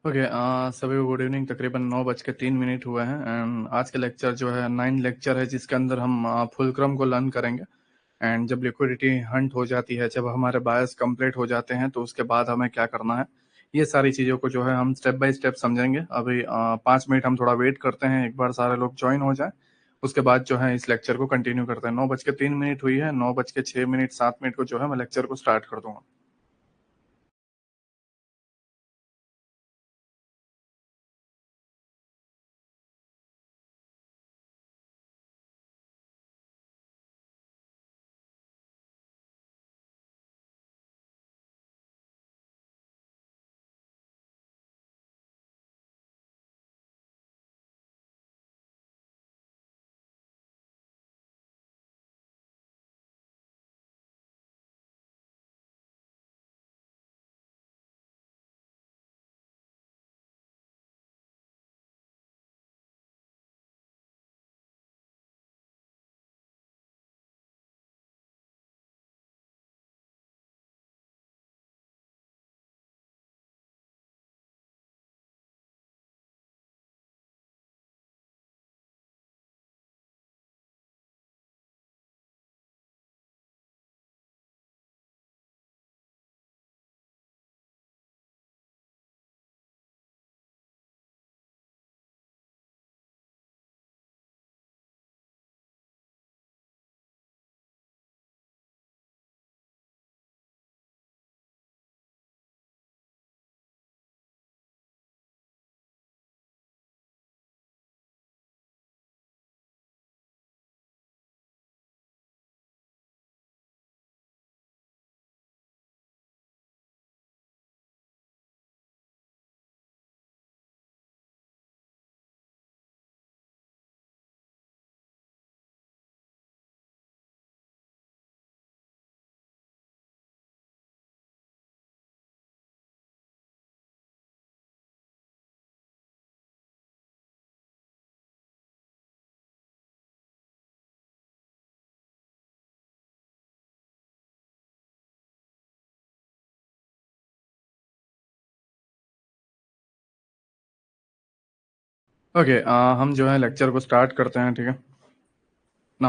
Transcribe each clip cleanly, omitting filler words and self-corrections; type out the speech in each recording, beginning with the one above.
Okay, सभी को good evening. तकरीबन 9:03 हुए हैं एंड आज का लेक्चर जो है 9 लेक्चर है, जिसके अंदर हम फुलक्रम को लर्न करेंगे। एंड जब लिक्विडिटी हंट हो जाती है, जब हमारे बायस कंप्लीट हो जाते हैं, तो उसके बाद हमें क्या करना है, ये सारी चीज़ों को जो है हम स्टेप बाय स्टेप समझेंगे। अभी 5 मिनट हम थोड़ा वेट करते हैं, एक बार सारे लोग ज्वाइन हो जाए, उसके बाद जो है इस लेक्चर को कंटिन्यू करते हैं। 9:03 हुई है, 9:06 7 मिनट को जो है मैं लेक्चर को स्टार्ट कर दूंगा। ओके, हम जो है लेक्चर को स्टार्ट करते हैं, ठीक है ना।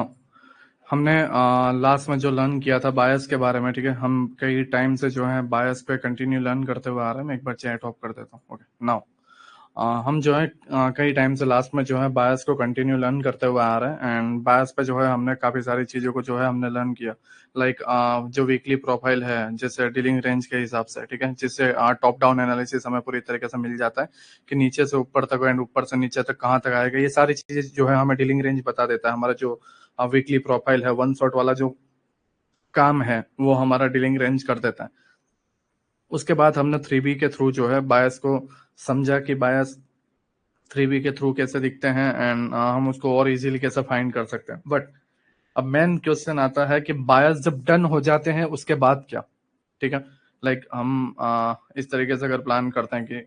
हमने लास्ट में जो लर्न किया था बायस के बारे में, ठीक है, हम कई टाइम से जो है बायस पे कंटिन्यू लर्न करते हुए आ रहे हैं। मैं एक बार चैट ऑफ कर देता हूँ। ओके नाउ, हम जो है कई टाइम से लास्ट में जो है बायस को कंटिन्यू लर्न करते हुए आ रहे हैं एंड बायस पे जो है हमने काफ़ी सारी चीज़ों को जो है हमने लर्न किया। लाइक जो वीकली प्रोफाइल है, जैसे डीलिंग रेंज के हिसाब से, ठीक है, जिससे टॉप डाउन एनालिसिस हमें पूरी तरीके से मिल जाता है कि नीचे से ऊपर तक एंड ऊपर से नीचे तक कहाँ तक आएगा। ये सारी चीज़ें जो है हमें डीलिंग रेंज बता देता है। हमारा जो वीकली प्रोफाइल है, वन शॉट वाला जो काम है, वो हमारा डीलिंग रेंज कर देता है। उसके बाद हमने 3B के थ्रू जो है बायस को समझा कि बायस 3B के थ्रू कैसे दिखते हैं एंड हम उसको और इजीली कैसे फाइंड कर सकते हैं। बट अब मेन क्वेश्चन आता है कि बायस जब डन हो जाते हैं उसके बाद क्या, ठीक है। लाइक हम इस तरीके से अगर प्लान करते हैं कि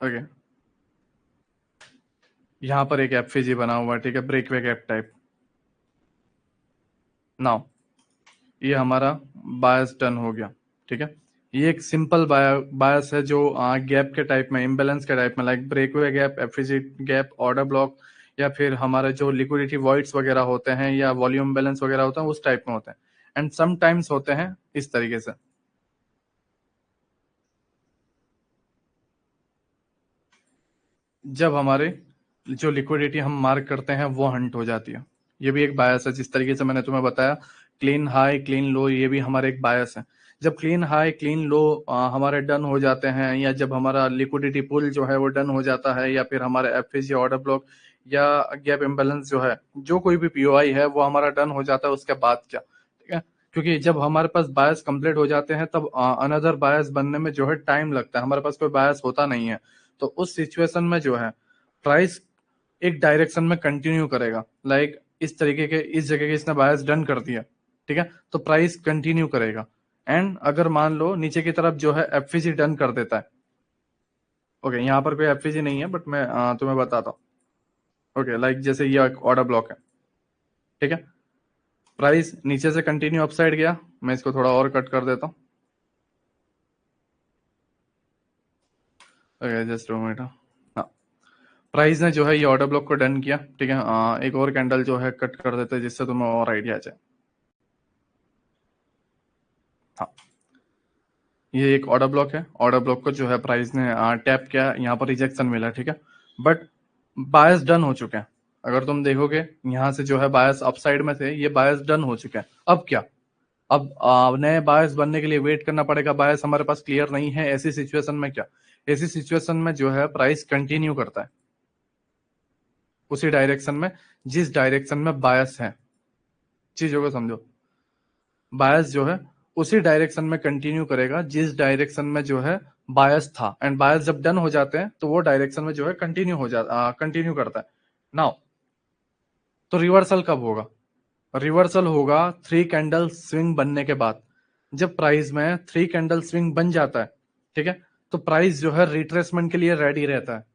ओके, यहाँ पर एक एफईजी बना हुआ है, ठीक है, ब्रेकवे गैप टाइप। नाउ ये हमारा बायस डन हो गया, ठीक है। ये एक सिंपल बायस है जो गैप के टाइप में, इम्बेलेंस के टाइप में, like breakaway gap, FEG gap, order block, या फिर हमारे जो लिक्विडिटी वॉइड्स वगैरह होते हैं या वॉल्यूम बैलेंस वगैरह होते हैं, उस टाइप में होते हैं। एंड समटाइम्स होते हैं इस तरीके से, जब हमारे जो लिक्विडिटी हम मार्क करते हैं वो हंट हो जाती है। ये भी एक बायस है, जिस तरीके से मैंने तुम्हें बताया, क्लीन हाई क्लीन लो, ये भी हमारे एक बायस है। जब क्लीन हाई क्लीन लो हमारे डन हो जाते हैं, या जब हमारा लिक्विडिटी पुल जो है वो डन हो जाता है, या फिर हमारे एफएसी ऑर्डर ब्लॉक या गैप इम्बेलेंस जो है, जो कोई भी पीओआई है वो हमारा डन हो जाता है, उसके बाद क्या, ठीक है। क्योंकि जब हमारे पास बायस कंप्लीट हो जाते हैं, तब अनदर बायस बनने में जो है टाइम लगता है, हमारे पास कोई बायस होता नहीं है। तो उस सिचुएशन में जो है प्राइस एक डायरेक्शन में कंटिन्यू करेगा। लाइक इस तरीके के, इस जगह के इसने बायस डन कर दिया, ठीक है, तो प्राइस कंटिन्यू करेगा। एंड अगर मान लो नीचे की तरफ जो है एफवीजी डन कर देता है, ओके, यहाँ पर कोई एफवीजी नहीं है बट मैं तुम्हें बताता हूँ। ओके, लाइक जैसे ये एक ऑर्डर ब्लॉक है, ठीक है। प्राइस नीचे से कंटिन्यू अपसाइड गया, मैं इसको थोड़ा और कट कर देता हूँ। Okay just minute. हाँ, प्राइस ने जो है ये ऑर्डर ब्लॉक को डन किया, ठीक है। एक और कैंडल जो है कट कर देते हैं जिससे तुम्हें और आइडिया आ जाए। हाँ, ये एक ऑर्डर ब्लॉक है, ऑर्डर ब्लॉक को जो है प्राइस ने टैप किया, यहाँ पर रिजेक्शन मिला, ठीक है। बट बायस डन हो चुके हैं। अगर तुम देखोगे यहाँ से जो है बायस अपसाइड में थे, ये बायस डन हो चुके हैं। अब क्या, अब नए बायस बनने के लिए वेट करना पड़ेगा। बायस हमारे पास क्लियर नहीं है, ऐसी सिचुएशन में क्या, ऐसी सिचुएशन में जो है प्राइस कंटिन्यू करता है उसी डायरेक्शन में जिस डायरेक्शन में बायस है। चीजों को समझो, बायस जो है उसी डायरेक्शन में कंटिन्यू करेगा जिस डायरेक्शन में जो है बायस था, एंड बायस जब डन हो जाते हैं तो वो डायरेक्शन में जो है कंटिन्यू करता है। नाउ तो रिवर्सल कब होगा? रिवर्सल होगा 3 कैंडल स्विंग बनने के बाद। जब प्राइस में 3 कैंडल स्विंग बन जाता है, ठीक है, तो प्राइस जो है रिट्रेसमेंट के लिए रेडी रहता है।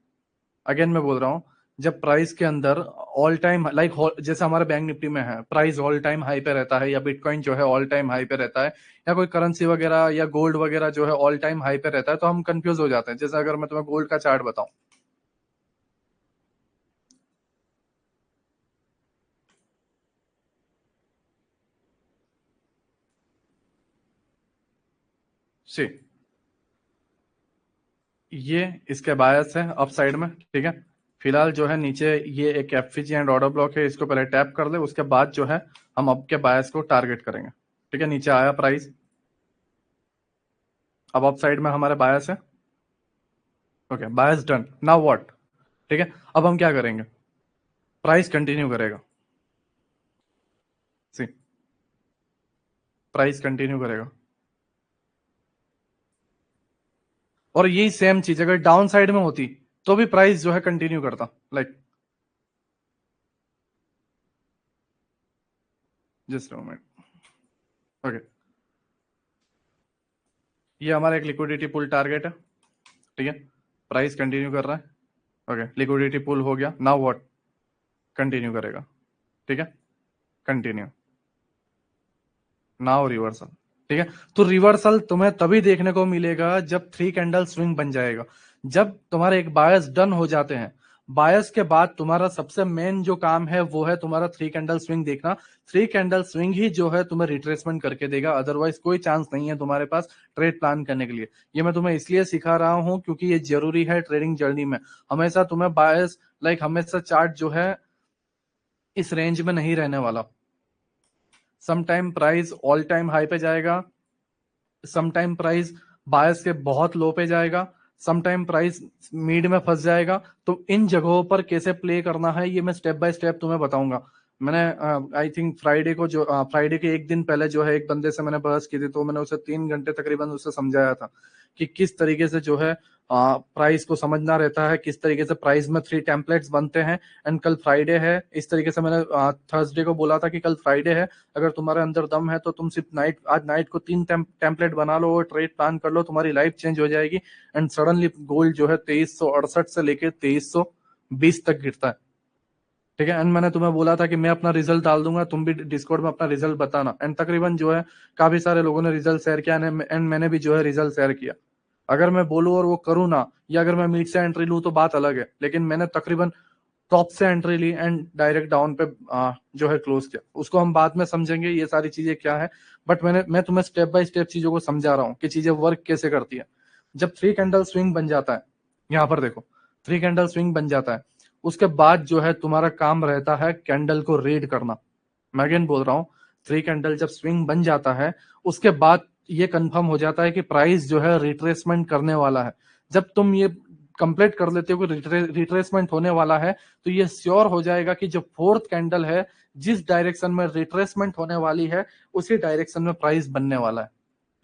अगेन मैं बोल रहा हूं, जब प्राइस के अंदर ऑल टाइम लाइक जैसे हमारे बैंक निफ्टी में है, प्राइस ऑल टाइम हाई पे रहता है, या बिटकॉइन जो है ऑल टाइम हाई पे रहता है, या कोई करेंसी वगैरह या गोल्ड वगैरह जो है ऑल टाइम हाई पे रहता है, तो हम कंफ्यूज हो जाते हैं। जैसे अगर मैं तुम्हें गोल्ड का चार्ट बताऊं, सी ये इसके बायस है अप साइड में, ठीक है। फिलहाल जो है नीचे ये एक एफवीजी एंड ऑर्डर ब्लॉक है, इसको पहले टैप कर ले, उसके बाद जो है हम अब के बायस को टारगेट करेंगे, ठीक है। नीचे आया प्राइस, अब अप साइड में हमारे बायस है। Okay, bias done, now what, ठीक है। अब हम क्या करेंगे, प्राइस कंटिन्यू करेगा, सी प्राइस कंटिन्यू करेगा। और यही सेम चीज अगर डाउन साइड में होती तो भी प्राइस जो है कंटिन्यू करता, लाइक जस्ट मोमेंट। ओके, ये हमारा एक लिक्विडिटी पुल टारगेट है, ठीक है। प्राइस कंटिन्यू कर रहा है, ओके, लिक्विडिटी पुल हो गया। नाउ व्हाट, कंटिन्यू करेगा, ठीक है, कंटिन्यू। नाउ रिवर्सल, ठीक है। तो रिवर्सल तुम्हें तभी देखने को मिलेगा जब 3 कैंडल स्विंग बन जाएगा, जब तुम्हारे एक बायस डन हो जाते हैं। बायस के बाद तुम्हारा सबसे मेन जो काम है वो है तुम्हारा 3 कैंडल स्विंग देखना। 3 कैंडल स्विंग ही जो है तुम्हें रिट्रेसमेंट करके देगा, अदरवाइज कोई चांस नहीं है तुम्हारे पास ट्रेड प्लान करने के लिए। ये मैं तुम्हें इसलिए सिखा रहा हूं क्योंकि ये जरूरी है ट्रेडिंग जर्नी में। हमेशा तुम्हें बायस हमेशा चार्ट जो है इस रेंज में नहीं रहने वाला। Sometime price all time high पे जाएगा, समटाइम प्राइस बायस के बहुत लो पे जाएगा, समटाइम प्राइस मिड में फंस जाएगा। तो इन जगहों पर कैसे प्ले करना है ये मैं स्टेप बाय स्टेप तुम्हें बताऊंगा। मैंने आई थिंक फ्राइडे को जो फ्राइडे के एक दिन पहले जो है एक बंदे से मैंने बहस की थी, तो मैंने उसे 3 घंटे तकरीबन उसे समझाया था कि किस तरीके से जो है प्राइस को समझना रहता है, किस तरीके से प्राइस में 3 टेम्पलेट्स बनते हैं। एंड कल फ्राइडे है, इस तरीके से मैंने थर्सडे को बोला था कि कल फ्राइडे है, अगर तुम्हारे अंदर दम है तो तुम सिर्फ आज नाइट को 3 टेम्पलेट बना लो और ट्रेड प्लान कर लो, तुम्हारी लाइफ चेंज हो जाएगी। एंड सडनली गोल्ड जो है 2368 से लेके 2320 तक गिरता है, ठीक है। एंड मैंने तुम्हें बोला था कि मैं अपना रिजल्ट डाल दूंगा, तुम भी डिस्कॉर्ड में अपना रिजल्ट बताना। एंड तकरीबन जो है काफी सारे लोगों ने रिजल्ट शेयर किया, एंड मैंने भी जो है रिजल्ट शेयर किया। अगर मैं बोलूं और वो करूँ ना, या अगर मैं मीट से एंट्री लूं तो बात अलग है, लेकिन मैंने तकरीबन टॉप से एंट्री ली एंड डायरेक्ट डाउन पे जो है क्लोज किया। उसको हम बाद में समझेंगे ये सारी चीजें क्या है, बट मैं तुम्हें स्टेप बाय स्टेप चीजों को समझा रहा हूँ कि चीजें वर्क कैसे करती है। जब 3 कैंडल स्विंग बन जाता है, यहाँ पर देखो 3 कैंडल स्विंग बन जाता है, उसके बाद जो है तुम्हारा काम रहता है कैंडल को रीड करना। मैं अगेन बोल रहा हूँ, 3 कैंडल जब स्विंग बन जाता है उसके बाद ये कंफर्म हो जाता है कि प्राइस जो है रिट्रेसमेंट करने वाला है। जब तुम ये कंप्लीट कर लेते हो कि रिट्रेसमेंट होने वाला है, तो ये श्योर हो जाएगा कि जो 4th कैंडल है जिस डायरेक्शन में रिट्रेसमेंट होने वाली है उसी डायरेक्शन में प्राइस बनने वाला है,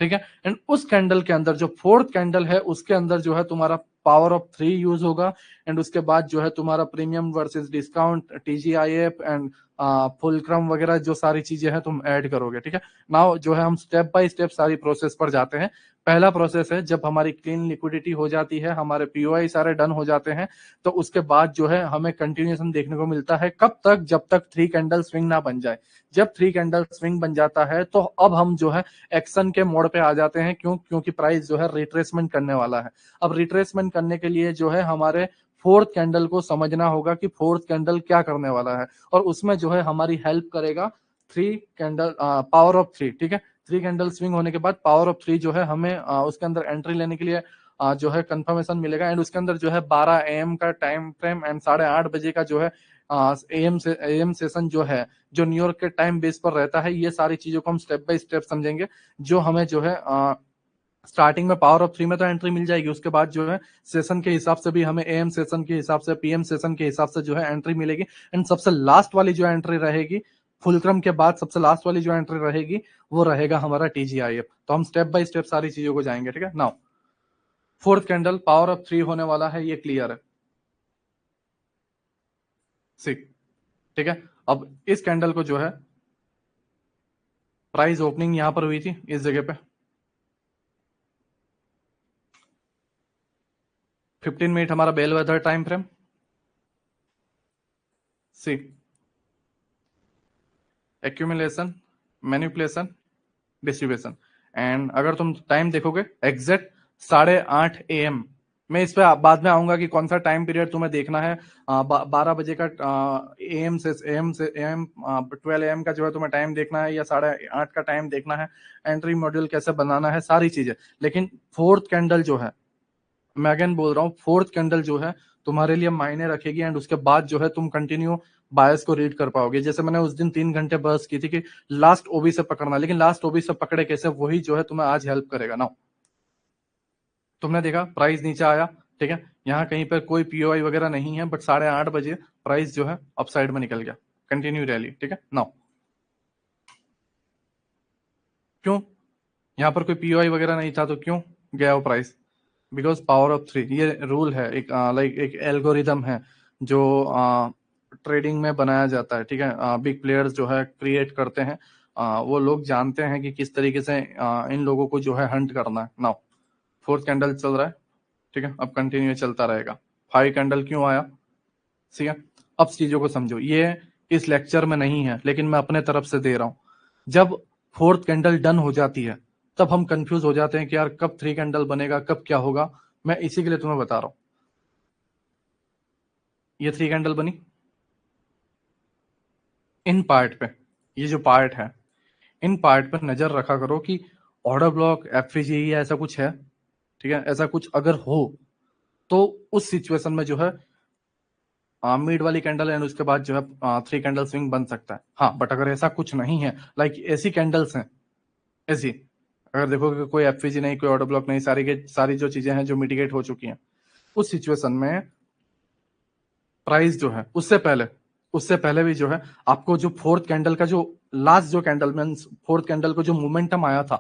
ठीक है। एंड उस कैंडल के अंदर जो 4th कैंडल है उसके अंदर जो है तुम्हारा पावर ऑफ 3 यूज होगा। एंड उसके बाद जो है तुम्हारा premium versus discount, TGIF and fulcrum वगैरह जो सारी चीजें हैं तुम ऐड करोगे, ठीक है। नाउ जो है हम स्टेप बाय स्टेप सारी प्रोसेस पर जाते हैं। पहला प्रोसेस है जब हमारी क्लीन लिक्विडिटी हो जाती है, हमारे POI सारे डन हो जाते हैं, तो उसके बाद जो है हमें कंटिन्यूएशन देखने को मिलता है। कब तक? जब तक 3 कैंडल स्विंग ना बन जाए। जब 3 कैंडल स्विंग बन जाता है तो अब हम जो है एक्शन के मोड पे आ जाते हैं। क्योंकि प्राइस जो है रिट्रेसमेंट करने वाला है। अब रिट्रेसमेंट करने के लिए जो है हमारे फोर्थ कैंडल को समझना होगा कि फोर्थ कैंडल क्या करने वाला है, और उसमें जो है हमारी हेल्प करेगा 3 कैंडल पावर ऑफ 3, ठीक है। 3 कैंडल स्विंग होने के बाद पावर ऑफ 3 जो है हमें उसके अंदर एंट्री लेने के लिए जो है कंफर्मेशन मिलेगा। एंड उसके अंदर जो है 12 AM का टाइम फ्रेम एंड 8:30 बजे का जो है AM सेशन जो है, जो न्यूयॉर्क के टाइम बेस पर रहता है। ये सारी चीजों को हम स्टेप बाय स्टेप समझेंगे। जो हमें जो है स्टार्टिंग में पावर ऑफ 3 में तो एंट्री मिल जाएगी, उसके बाद जो है सेशन के हिसाब से भी हमें AM सेशन के हिसाब से, PM सेशन के हिसाब से जो है एंट्री मिलेगी। एंड सबसे लास्ट वाली जो एंट्री रहेगी, फुलक्रम के बाद सबसे लास्ट वाली जो एंट्री रहेगी वो रहेगा हमारा TGIF। तो हम स्टेप बाय स्टेप सारी चीजों को जाएंगे, ठीक है। Now fourth candle power of 3 होने वाला है, ये क्लियर है, ठीक है। अब इस कैंडल को जो है प्राइस ओपनिंग यहां पर हुई थी इस जगह पे, 15 मिनट हमारा bellwether time frame, see accumulation, manipulation, distribution. And अगर तुम टाइम देखोगे एग्जैक्ट 8:30 AM, मैं इस पे बाद में आऊंगा कि कौन सा टाइम पीरियड तुम्हें देखना है। 12 बजे का AM से 12 AM का जो है तुम्हें टाइम देखना है, या 8:30 का टाइम देखना है, एंट्री मॉड्यूल कैसे बनाना है, सारी चीजें। लेकिन फोर्थ कैंडल जो है, मैं अगेन बोल रहा हूँ, फोर्थ कैंडल जो है तुम्हारे लिए मायने रखेगी। एंड उसके बाद जो है तुम कंटिन्यू बायस को रीड कर पाओगे। जैसे मैंने उस दिन 3 घंटे बहस की थी कि लास्ट OB से पकड़ना, लेकिन लास्ट OB से पकड़े कैसे, वही जो है तुम्हें आज हेल्प करेगा ना। तुमने देखा प्राइस नीचे आया, ठीक है। यहाँ कहीं पर कोई POI वगैरह नहीं है, बट 8:30 बजे प्राइस जो है अपसाइड में निकल गया, कंटिन्यू रैली, ठीक है। नाउ क्यों? यहाँ पर कोई POI वगैरह नहीं था तो क्यों गया वो प्राइस? बिकॉज पावर ऑफ 3, ये रूल है, एक लाइक एक एल्गोरिदम है जो ट्रेडिंग में बनाया जाता है, ठीक है। बिग प्लेयर्स जो है क्रिएट करते हैं, वो लोग जानते हैं कि किस तरीके से इन लोगों को जो है हंट करना है। नाउ फोर्थ कैंडल चल रहा है, ठीक है, अब कंटिन्यू चलता रहेगा। 5 कैंडल क्यों आया, ठीक है। अब चीजों को समझो, ये इस लेक्चर में नहीं है, लेकिन मैं अपने तरफ से दे रहा हूं। जब फोर्थ कैंडल डन हो जाती है तब हम कंफ्यूज हो जाते हैं कि यार कब 3 कैंडल बनेगा, कब क्या होगा। मैं इसी के लिए तुम्हें बता रहा हूं। ये 3 कैंडल बनी इन पार्ट पे, ये जो पार्ट है इन पार्ट पर नजर रखा करो कि ऑर्डर ब्लॉक, FVG या ऐसा कुछ है, ठीक है। ऐसा कुछ अगर हो तो उस सिचुएशन में जो है मिड वाली कैंडल एंड उसके बाद जो है 3 कैंडल स्विंग बन सकता है। हाँ, बट अगर ऐसा कुछ नहीं है, लाइक ऐसी कैंडल्स हैं, ऐसी अगर देखोगे कोई FVG नहीं, कोई ऑर्डर ब्लॉक नहीं, सारी के सारी जो चीजें हैं जो मिटिगेट हो चुकी हैं, उस सिचुएशन में प्राइस जो है उससे पहले भी जो है आपको जो फोर्थ कैंडल का जो लास्ट जो कैंडल मींस फोर्थ कैंडल को जो मोमेंटम आया था,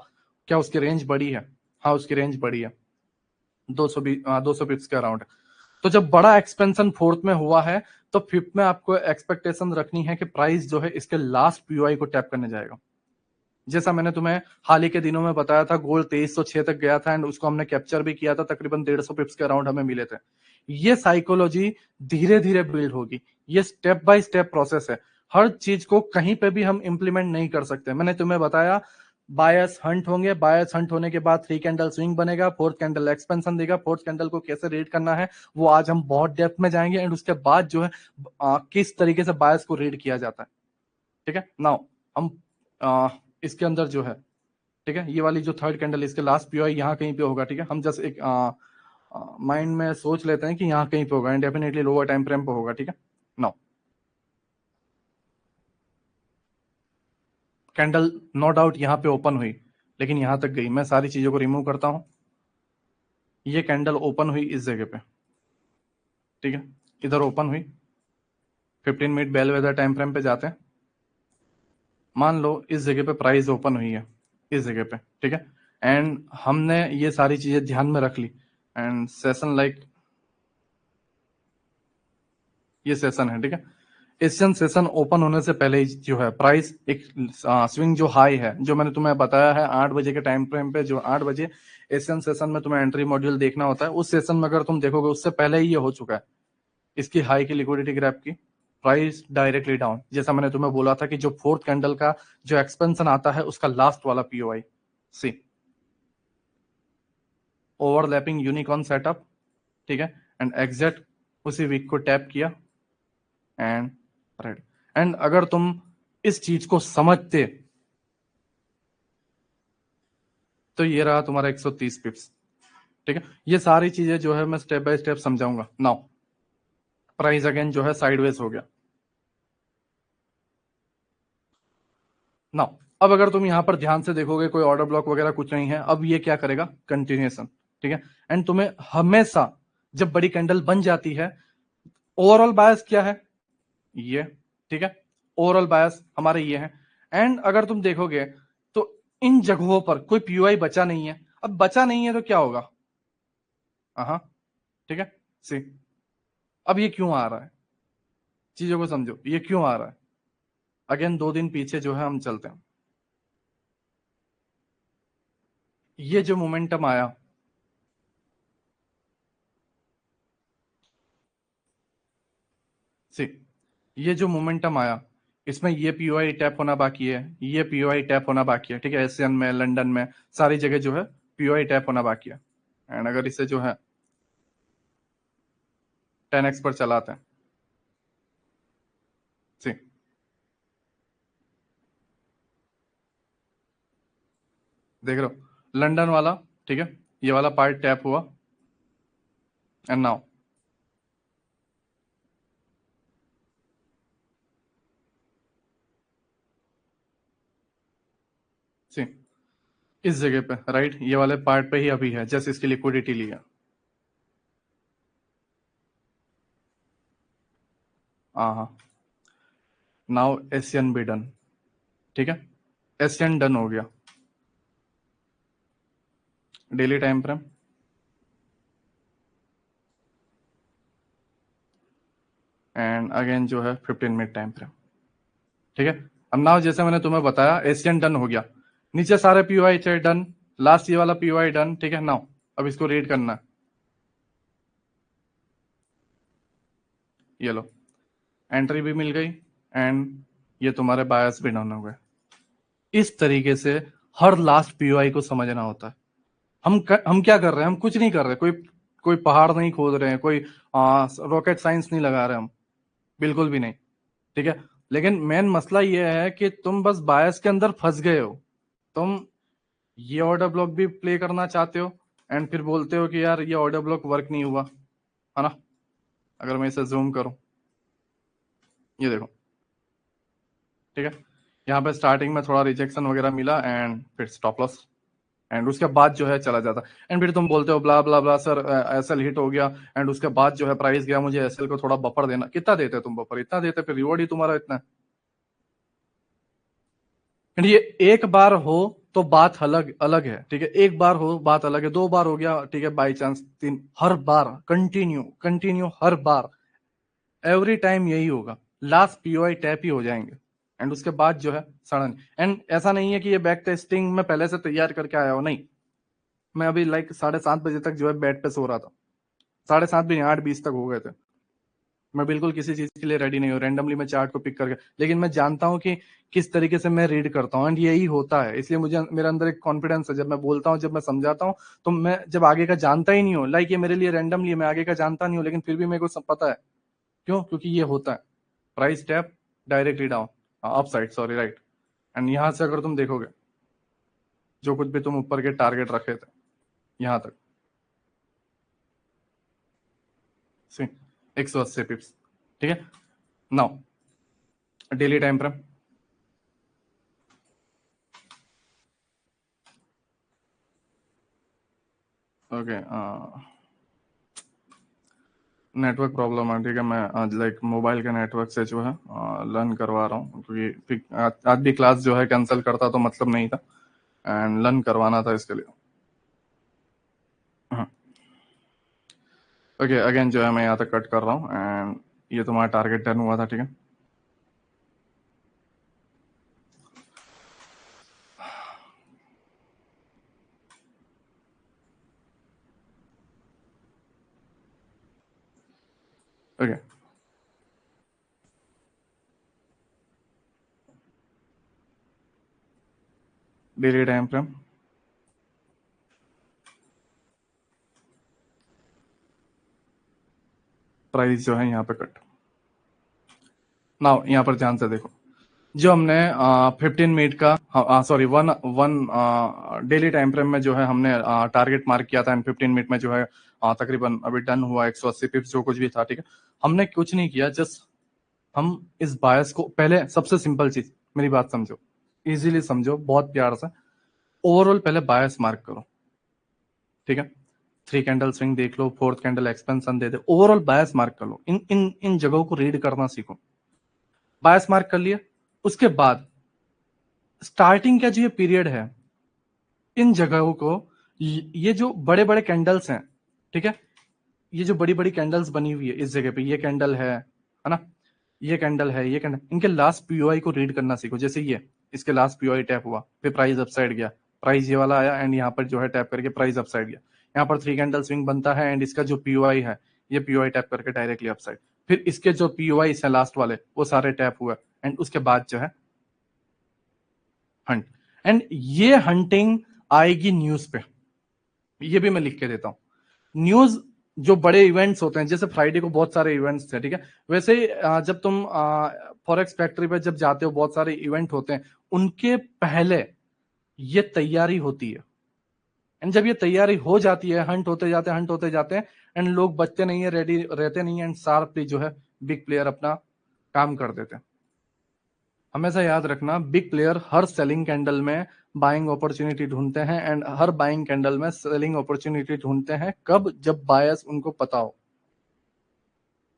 क्या उसकी रेंज बड़ी है? हाँ, उसकी रेंज बड़ी है, 200 पिप्स के अराउंड। तो जब बड़ा एक्सपेंशन फोर्थ में हुआ है तो फिफ्थ में आपको एक्सपेक्टेशन रखनी है कि प्राइस जो है इसके लास्ट POI को टैप करने जाएगा। जैसा मैंने तुम्हें हाल ही के दिनों में बताया था, गोल्ड 2306 तक गया था एंड उसको हमने कैप्चर भी किया था, तकरीबन 150 पिप्स के अराउंड हमें मिले थे। ये साइकोलॉजी धीरे धीरे बिल्ड होगी, ये स्टेप बाय स्टेप प्रोसेस है। हर चीज को कहीं पे भी हम इंप्लीमेंट नहीं कर सकते। मैंने तुम्हें बताया बायस हंट होंगे, बायस हंट होने के बाद 3 कैंडल स्विंग बनेगा, फोर्थ कैंडल एक्सपेंशन देगा, फोर्थ कैंडल को कैसे रीड करना है वो आज हम बहुत डेप्थ में जाएंगे। एंड उसके बाद जो है किस तरीके से बायस को रीड किया जाता है, ठीक है। नाउ हम इसके अंदर जो है, ठीक है, ये वाली जो थर्ड कैंडल इसके लास्ट POI यहाँ कहीं पे होगा, ठीक है। हम जस्ट एक माइंड में सोच लेते हैं कि यहाँ कहीं पे होगा and definitely lower time frame पे होगा, ठीक है। नाउ कैंडल नो डाउट यहाँ पे ओपन हुई, लेकिन यहां तक गई। मैं सारी चीजों को रिमूव करता हूं। ये कैंडल ओपन हुई इस जगह पे, ठीक है, इधर ओपन हुई। 15 minute bellwether time frame पे जाते हैं। मान लो इस जगह पे प्राइस ओपन हुई है, इस जगह पे, ठीक है। एंड हमने ये सारी चीजें ध्यान में रख ली एंड सेशन लाइक ये सेशन है, ठीक है। एशियन सेशन ओपन होने से पहले ही जो है प्राइस एक स्विंग जो हाई है, जो मैंने तुम्हें बताया है 8 बजे के टाइम फ्रेम पे, जो 8 बजे एशियन सेशन में तुम्हें एंट्री मॉड्यूल देखना होता है, उस सेशन में अगर तुम देखोगे उससे पहले ही ये हो चुका है, इसकी हाई की लिक्विडिटी ग्रैप की, प्राइस डायरेक्टली डाउन। जैसा मैंने तुम्हें बोला था कि जो फोर्थ कैंडल का जो एक्सपेंशन आता है उसका लास्ट वाला पीओआई, सी ओवरलैपिंग यूनिकॉर्न सेटअप, ठीक है, एंड एग्जैक्ट उसी वीक को टैप किया एंड राइट। एंड अगर तुम इस चीज को समझते तो ये रहा तुम्हारा 130 पिप्स, ठीक है। ये सारी चीजें जो है मैं स्टेप बाय स्टेप समझाऊंगा। नाउ प्राइस अगेन जो है साइडवेज हो गया। नाउ अब अगर तुम यहां पर ध्यान से देखोगे कोई ऑर्डर ब्लॉक वगैरह कुछ नहीं है, अब ये क्या करेगा, कंटिन्यूएशन, ठीक है। एंड तुम्हें हमेशा जब बड़ी कैंडल बन जाती है, ओवरऑल बायस क्या है, ये, ठीक है, ओवरऑल बायस हमारे ये है। एंड अगर तुम देखोगे तो इन जगहों पर कोई पीओआई बचा नहीं है। अब बचा नहीं है तो क्या होगा, हाँ, ठीक है, सी अब ये क्यों आ रहा है, चीजों को समझो, ये क्यों आ रहा है। अगेन 2 दिन पीछे जो है हम चलते हैं। ये जो मोमेंटम आया, सी ये जो मोमेंटम आया, इसमें ये पीओआई टैप होना बाकी है, ये पीओआई टैप होना बाकी है, ठीक है, एशियन में, लंदन में, सारी जगह जो है पीओआई टैप होना बाकी है। एंड अगर इसे जो है 10x पर चलाते हैं, सी देख रहे हो लंदन वाला, ठीक है, ये वाला पार्ट टैप हुआ एंड नाउ सी इस जगह पे, राइट, ये वाले पार्ट पे ही अभी है, जैसे इसकी लिक्विडिटी लिया, हाँ, नाउ एशियन भी डन, ठीक है, एशियन डन हो गया। Daily time frame, and again जो है 15 मिनट टाइम फ्रेम, ठीक है। अब नाउ जैसे मैंने तुम्हें बताया एशियन डन हो गया, नीचे सारे पीओआई थे डन, लास्ट ये वाला पीओआई डन, ठीक है। नाउ अब इसको रीड करना है, ये लो एंट्री भी मिल गई एंड ये तुम्हारे बायस भी डन हो गए। इस तरीके से हर लास्ट पीओआई को समझना होता है। हम क्या कर रहे हैं, हम कुछ नहीं कर रहे, कोई कोई पहाड़ नहीं खोद रहे हैं, कोई रॉकेट साइंस नहीं लगा रहे हम, बिल्कुल भी नहीं, ठीक है। लेकिन मेन मसला ये है कि तुम बस बायस के अंदर फंस गए हो। तुम ये ऑर्डर ब्लॉक भी प्ले करना चाहते हो एंड फिर बोलते हो कि यार ये ऑर्डर ब्लॉक वर्क नहीं हुआ, है ना। अगर मैं इसे जूम करूं, ये देखो, ठीक है, यहाँ पे स्टार्टिंग में थोड़ा रिजेक्शन वगैरह मिला एंड फिर स्टॉप लॉस एंड उसके बाद जो है चला जाता एंड फिर तुम बोलते हो ब्ला ब्ला ब्ला सर एसएल हिट हो गया एंड उसके बाद जो है प्राइस गया, मुझे एसएल को थोड़ा बफर देना। कितना देते तुम बफर, इतना देते, फिर रिवॉर्ड ही तुम्हारा इतना है। एंड ये एक बार हो तो बात अलग अलग है, ठीक है, एक बार हो बात अलग है, 2 बार हो गया, ठीक है, by chance 3, her bar continue continue, her bar every time यही होगा, लास्ट पीओआई टैप ही हो जाएंगे एंड उसके बाद जो है सडन। एंड ऐसा नहीं है कि ये बैक टेस्टिंग में पहले से तैयार करके आया हो, नहीं, मैं अभी लाइक 7:30 बजे तक जो है बेड पे सो रहा था, 7:30 भी नहीं, 8:20 तक हो गए थे। मैं बिल्कुल किसी चीज के लिए रेडी नहीं हूँ, रैंडमली मैं चार्ट को पिक करके, लेकिन मैं जानता हूँ कि किस तरीके से मैं रीड करता हूँ एंड यही होता है, इसलिए मुझे मेरे अंदर एक कॉन्फिडेंस है, जब मैं बोलता हूँ, जब मैं समझाता हूँ, तो मैं जब आगे का जानता ही नहीं हूँ, लाइक ये मेरे लिए रैंडमली, मैं आगे का जानता नहीं हूँ, लेकिन फिर भी मेरे को सब पता है। क्यों, क्योंकि ये होता है, price tap directly down, up side, sorry, right. And यहां से अगर तुम देखोगे जो कुछ भी तुम ऊपर के टारगेट रखे थे यहां तक, सी 180 पिप्स, ठीक है। Now daily time frame, okay, network problem है, ठीक है, मैं आज लाइक मोबाइल के नेटवर्क से जो है लर्न करवा रहा हूँ, क्योंकि आज भी क्लास जो है कैंसिल करता तो मतलब नहीं था एंड लर्न करवाना था इसके लिए। ओके, अगेन जो है मैं यहाँ तक कट कर रहा हूँ एंड ये तुम्हारा टारगेट डन हुआ था, ठीक है। Okay, daily time frame, price जो है यहाँ पे कट। नाउ यहाँ पर ध्यान से देखो, जो हमने 15 मिनट का, sorry, one one daily time frame में जो है हमने टारगेट मार्क किया था, एंड 15 मिनट में जो है तकरीबन अभी डन हुआ 180 पिप्स जो कुछ भी था, ठीक है। हमने कुछ नहीं किया, जस्ट हम इस बायस को पहले, सबसे सिंपल चीज, मेरी बात समझो, इजीली समझो, बहुत प्यार से। ओवरऑल पहले बायस मार्क करो, ठीक है। 3 कैंडल स्विंग देख लो, 4th कैंडल एक्सपेंशन दे दे, ओवरऑल बायस मार्क कर लो। इन जगहों को रीड करना सीखो। बायस मार्क कर लिया, उसके बाद स्टार्टिंग का जो ये पीरियड है, इन जगहों को, ये जो बड़े बड़े कैंडल्स हैं, ठीक है, ये जो बड़ी बड़ी कैंडल्स बनी हुई है इस जगह पे, ये कैंडल है ना, ये कैंडल है, ये कैंडल, इनके लास्ट पीओआई को रीड करना सीखो। जैसे ये, इसके लास्ट पीओआई टैप हुआ, फिर प्राइस अपसाइड गया, प्राइस ये वाला आया, एंड यहाँ पर जो है टैप करके प्राइस अपसाइड गया। यहाँ पर 3 कैंडल स्विंग बनता है, एंड इसका जो पीओआई है, ये पीओआई टैप करके डायरेक्टली अपसाइड। फिर इसके जो पीओआई है लास्ट वाले, वो सारे टैप हुए, एंड उसके बाद जो है हंट। एंड ये हंटिंग आएगी न्यूज पे, ये भी मैं लिख के देता हूं। न्यूज, जो बड़े इवेंट्स होते हैं, जैसे फ्राइडे को बहुत सारे इवेंट्स थे, ठीक है, वैसे ही जब तुम फॉरेक्स फैक्ट्री पे जब जाते हो, बहुत सारे इवेंट होते हैं, उनके पहले ये तैयारी होती है। एंड जब ये तैयारी हो जाती है, हंट होते जाते हैं, हंट होते जाते हैं, एंड लोग बचते नहीं है, रेडी रहते नहीं है, एंड शार्पली जो है बिग प्लेयर अपना काम कर देते हैं। हमेशा याद रखना, बिग प्लेयर हर सेलिंग कैंडल में बाइंग अपॉर्चुनिटी ढूंढते हैं, एंड हर बाइंग कैंडल में सेलिंग अपॉर्चुनिटी ढूंढते हैं। कब? जब बायर्स उनको पता हो।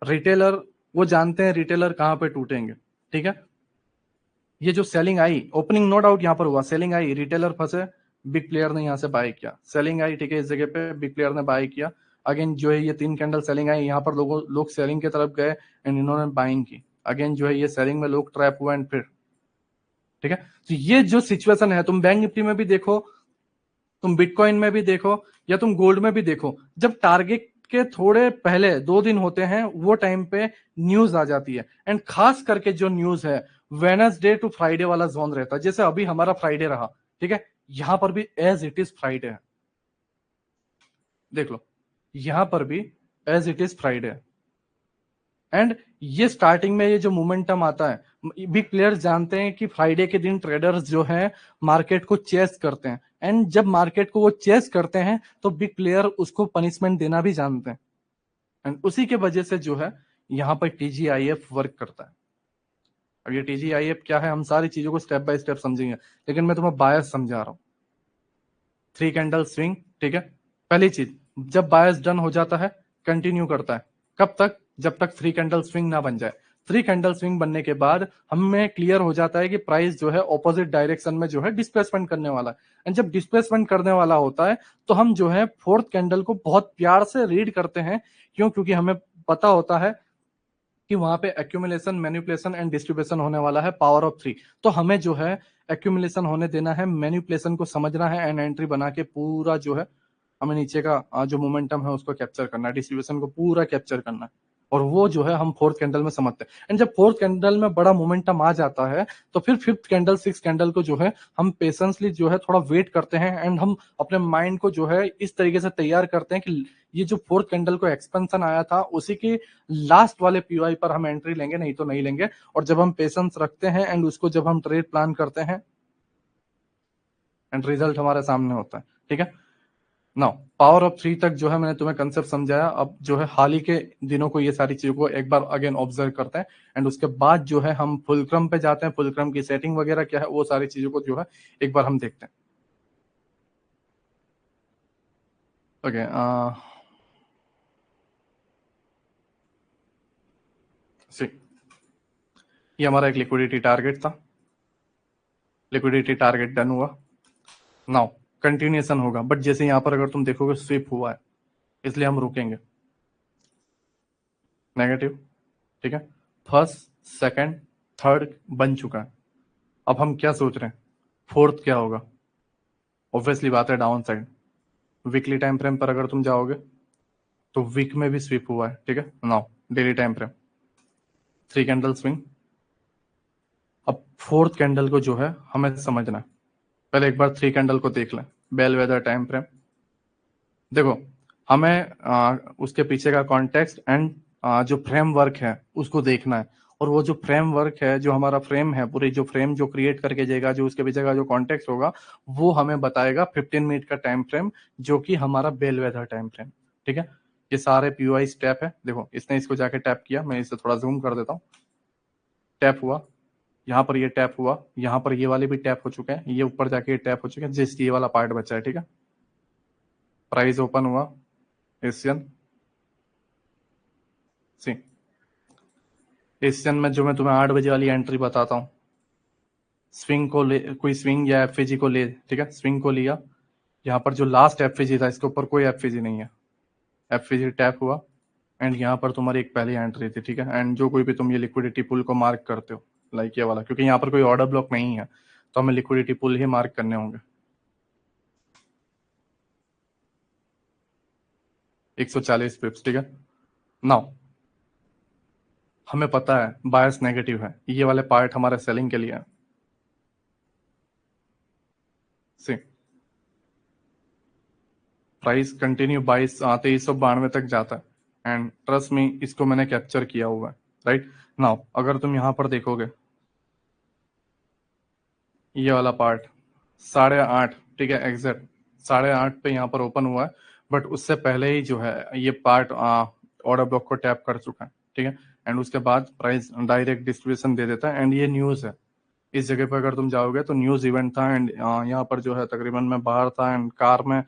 रिटेलर, वो जानते हैं रिटेलर कहां पे टूटेंगे, ठीक है। ये जो सेलिंग आई, ओपनिंग नो डाउट यहां पर हुआ, सेलिंग आई, रिटेलर फंसे, बिग प्लेयर ने यहां से बाय किया, सेलिंग आई, ठीक है, इस जगह पे बिग प्लेयर ने बाय किया। अगेन जो है ये 3 कैंडल सेलिंग आई, यहाँ पर लोग सेलिंग की तरफ गए, एंड इन्होंने बाइंग की। अगेन जो है ये सेलिंग में लोग ट्रैप हुए, एंड फिर, ठीक है। तो ये जो सिचुएशन है, तुम बैंक निफ्टी में भी देखो, तुम बिटकॉइन में भी देखो, या तुम गोल्ड में भी देखो, जब टारगेट के थोड़े पहले 2 दिन होते हैं, वो टाइम पे न्यूज आ जाती है। एंड खास करके जो न्यूज है, वेनसडे टू फ्राइडे वाला जोन रहता है। जैसे अभी हमारा फ्राइडे रहा, ठीक है, यहां पर भी एज इट इज फ्राइडे है, देख लो, यहां पर भी एज इट इज फ्राइडे है। एंड ये स्टार्टिंग में ये जो मोमेंटम आता है, बिग प्लेयर्स जानते हैं कि फ्राइडे के दिन ट्रेडर्स जो हैं मार्केट को चेस करते हैं, एंड जब मार्केट को वो चेस करते हैं, तो बिग प्लेयर उसको पनिशमेंट देना भी जानते हैं। एंड उसी के वजह से जो है यहाँ पर टीजीआईएफ वर्क करता है। अब ये टीजीआईएफ क्या है, हम सारी चीजों को स्टेप बाय स्टेप समझेंगे, लेकिन मैं तुम्हें बायस समझा रहा हूँ। 3 कैंडल स्विंग, ठीक है, पहली चीज, जब बायस डन हो जाता है, कंटिन्यू करता है, कब तक? जब तक 3 कैंडल स्विंग ना बन जाए। 3 कैंडल स्विंग बनने के बाद हमें क्लियर हो जाता है कि प्राइस जो है ऑपोजिट डायरेक्शन में जो है डिस्प्लेसमेंट करने वाला है। एंड जब डिस्प्लेसमेंट करने वाला होता है, तो हम जो है 4th कैंडल को बहुत प्यार से रीड करते हैं। क्यों? क्योंकि हमें पता होता है कि वहां पे एक्यूमुलेशन, मैनिपुलेशन एंड डिस्ट्रीब्यूशन होने वाला है, पावर ऑफ 3। तो हमें जो है एक्यूमुलेशन होने देना है, मैनिपुलेशन को समझना है, एंड एंट्री बना के पूरा जो है हमें नीचे का जो मोमेंटम है उसको कैप्चर करना है, डिस्ट्रीब्यूशन को पूरा कैप्चर करना है। और वो जो है हम 4th कैंडल में समझते हैं। एंड जब 4th कैंडल में बड़ा मोमेंटम आ जाता है, तो फिर 5th कैंडल, 6th कैंडल को जो है हम पेशेंसली जो है थोड़ा वेट करते हैं, एंड हम अपने माइंड को जो है इस तरीके से तैयार करते हैं कि ये जो 4th कैंडल को एक्सपेंशन आया था, उसी के लास्ट वाले पीओआई पर हम एंट्री लेंगे, नहीं तो नहीं लेंगे। और जब हम पेशेंस रखते हैं, एंड उसको जब हम ट्रेड प्लान करते हैं, एंड रिजल्ट हमारे सामने होता है, ठीक है। नाउ पावर ऑफ 3 तक जो है मैंने तुम्हें कंसेप्ट समझाया। अब जो है हाल ही के दिनों को, ये सारी चीजों को एक बार अगेन ऑब्जर्व करते हैं, एंड उसके बाद जो है हम फुलक्रम पे जाते हैं। फुलक्रम की सेटिंग वगैरह क्या है, वो सारी चीजों को जो है एक बार हम देखते हैं। ओके, सी, ये हमारा एक लिक्विडिटी टारगेट था, लिक्विडिटी टारगेट डन हुआ। नाउ कंटिन्यूएशन होगा, बट जैसे यहां पर अगर तुम देखोगे स्विप हुआ है, इसलिए हम रुकेंगे, नेगेटिव, ठीक है, फर्स्ट, सेकंड, थर्ड बन चुका है। अब हम क्या सोच रहे हैं, फोर्थ क्या होगा? ऑब्वियसली बात है down side. Weekly time frame पर अगर तुम जाओगे तो वीक में भी स्वीप हुआ है, ठीक है। Now daily time frame, 3 candle swing. अब फोर्थ कैंडल को जो है हमें समझना है। पहले एक बार 3 कैंडल को देख लें, बेल वेदर टाइम फ्रेम। देखो, हमें उसके पीछे का कॉन्टेक्स्ट एंड जो फ्रेमवर्क है उसको देखना है। और वो जो फ्रेमवर्क है, जो हमारा फ्रेम है, पूरी जो फ्रेम जो क्रिएट करके जाएगा, जो उसके पीछे का जो कॉन्टेक्स्ट होगा, वो हमें बताएगा 15 मिनट का टाइम फ्रेम, जो कि हमारा बेल वेदर टाइम फ्रेम। ठीक है, ये सारे पीओआई स्टेप है। देखो, इसने इसको जाके टैप किया, मैं इसे थोड़ा जूम कर देता हूँ। टैप हुआ, यहाँ पर ये टैप हुआ, यहाँ पर ये वाले भी टैप हो चुके हैं, ये ऊपर जाके ये टैप हो चुके हैं, जिस ये वाला पार्ट बचा है। ठीक है, प्राइस ओपन हुआ, एशियन सी, एशियन में जो मैं तुम्हें 8 बजे वाली एंट्री बताता हूँ, स्विंग को ले, कोई स्विंग या एफएजी को ले, ठीक है, स्विंग को लिया। यहाँ पर जो लास्ट एफएजी था, इसके ऊपर कोई एफएजी नहीं है, एफएजी टैप हुआ, एंड यहाँ पर तुम्हारी एक पहली एंट्री थी। ठीक है, एंड जो कोई भी तुम ये लिक्विडिटी पुल को मार्क करते हो, लाइक ये वाला, क्योंकि यहाँ पर कोई ऑर्डर ब्लॉक नहीं है, तो हमें लिक्विडिटी पुल ही मार्क करने होंगे। 140 पिप्स, ठीक है। नाउ हमें पता है बायस नेगेटिव है, ये वाले पार्ट हमारे सेलिंग के लिए है। सी, प्राइस कंटिन्यू 2392 तक जाता है, एंड ट्रस्ट मी, इसको मैंने कैप्चर किया हुआ है। राइट नाउ अगर तुम यहां पर देखोगे, ये वाला पार्ट 8:30, ठीक है, एग्जैक्ट 8:30 पे यहाँ पर ओपन हुआ है, बट उससे पहले ही जो है ये पार्ट ऑर्डर ब्लॉक को टैप कर चुका है। ठीक है, एंड उसके बाद प्राइस डायरेक्ट डिस्ट्रीब्यूशन दे देता है, एंड ये न्यूज है। इस जगह पर अगर तुम जाओगे तो न्यूज इवेंट था, एंड यहाँ पर जो है तकरीबन मैं बाहर था, एंड कार में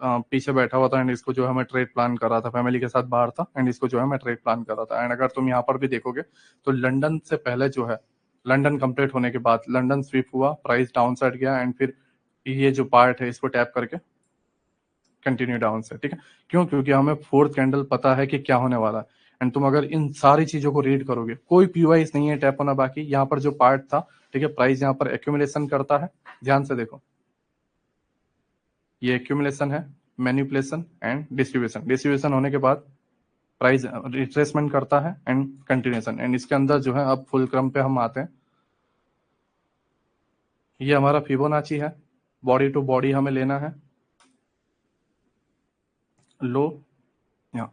पीछे बैठा हुआ था, एंड इसको जो है मैं ट्रेड प्लान कर रहा था, फैमिली के साथ बाहर था, एंड इसको जो है मैं ट्रेड प्लान कर रहा था। एंड अगर तुम यहाँ पर भी देखोगे तो लंदन से पहले जो है, लंदन कंप्लीट होने के बाद लंदन स्वीप हुआ, प्राइस डाउन साइड गया, एंड फिर ये जो पार्ट है इसको टैप करके कंटिन्यू डाउन से। ठीक है, क्यों? क्योंकि हमें फोर्थ कैंडल पता है कि क्या होने वाला है। एंड तुम अगर इन सारी चीजों को रीड करोगे, कोई पीवाईस नहीं है टैप होना बाकी। यहाँ पर जो पार्ट था, ठीक है, प्राइस यहाँ पर एक्यूमुलेशन करता है, ध्यान से देखो, ये एक्यूमुलेशन है, मैनिपुलेशन एंड डिस्ट्रीब्यूशन। डिस्ट्रीब्यूशन होने के बाद प्राइस रिट्रेसमेंट करता है एंड कंटिन्यूएशन, एंड इसके अंदर जो है अब फुल क्रम पे हम आते हैं। ये हमारा फिबोनाची है, बॉडी टू बॉडी हमें लेना है, लो यहाँ,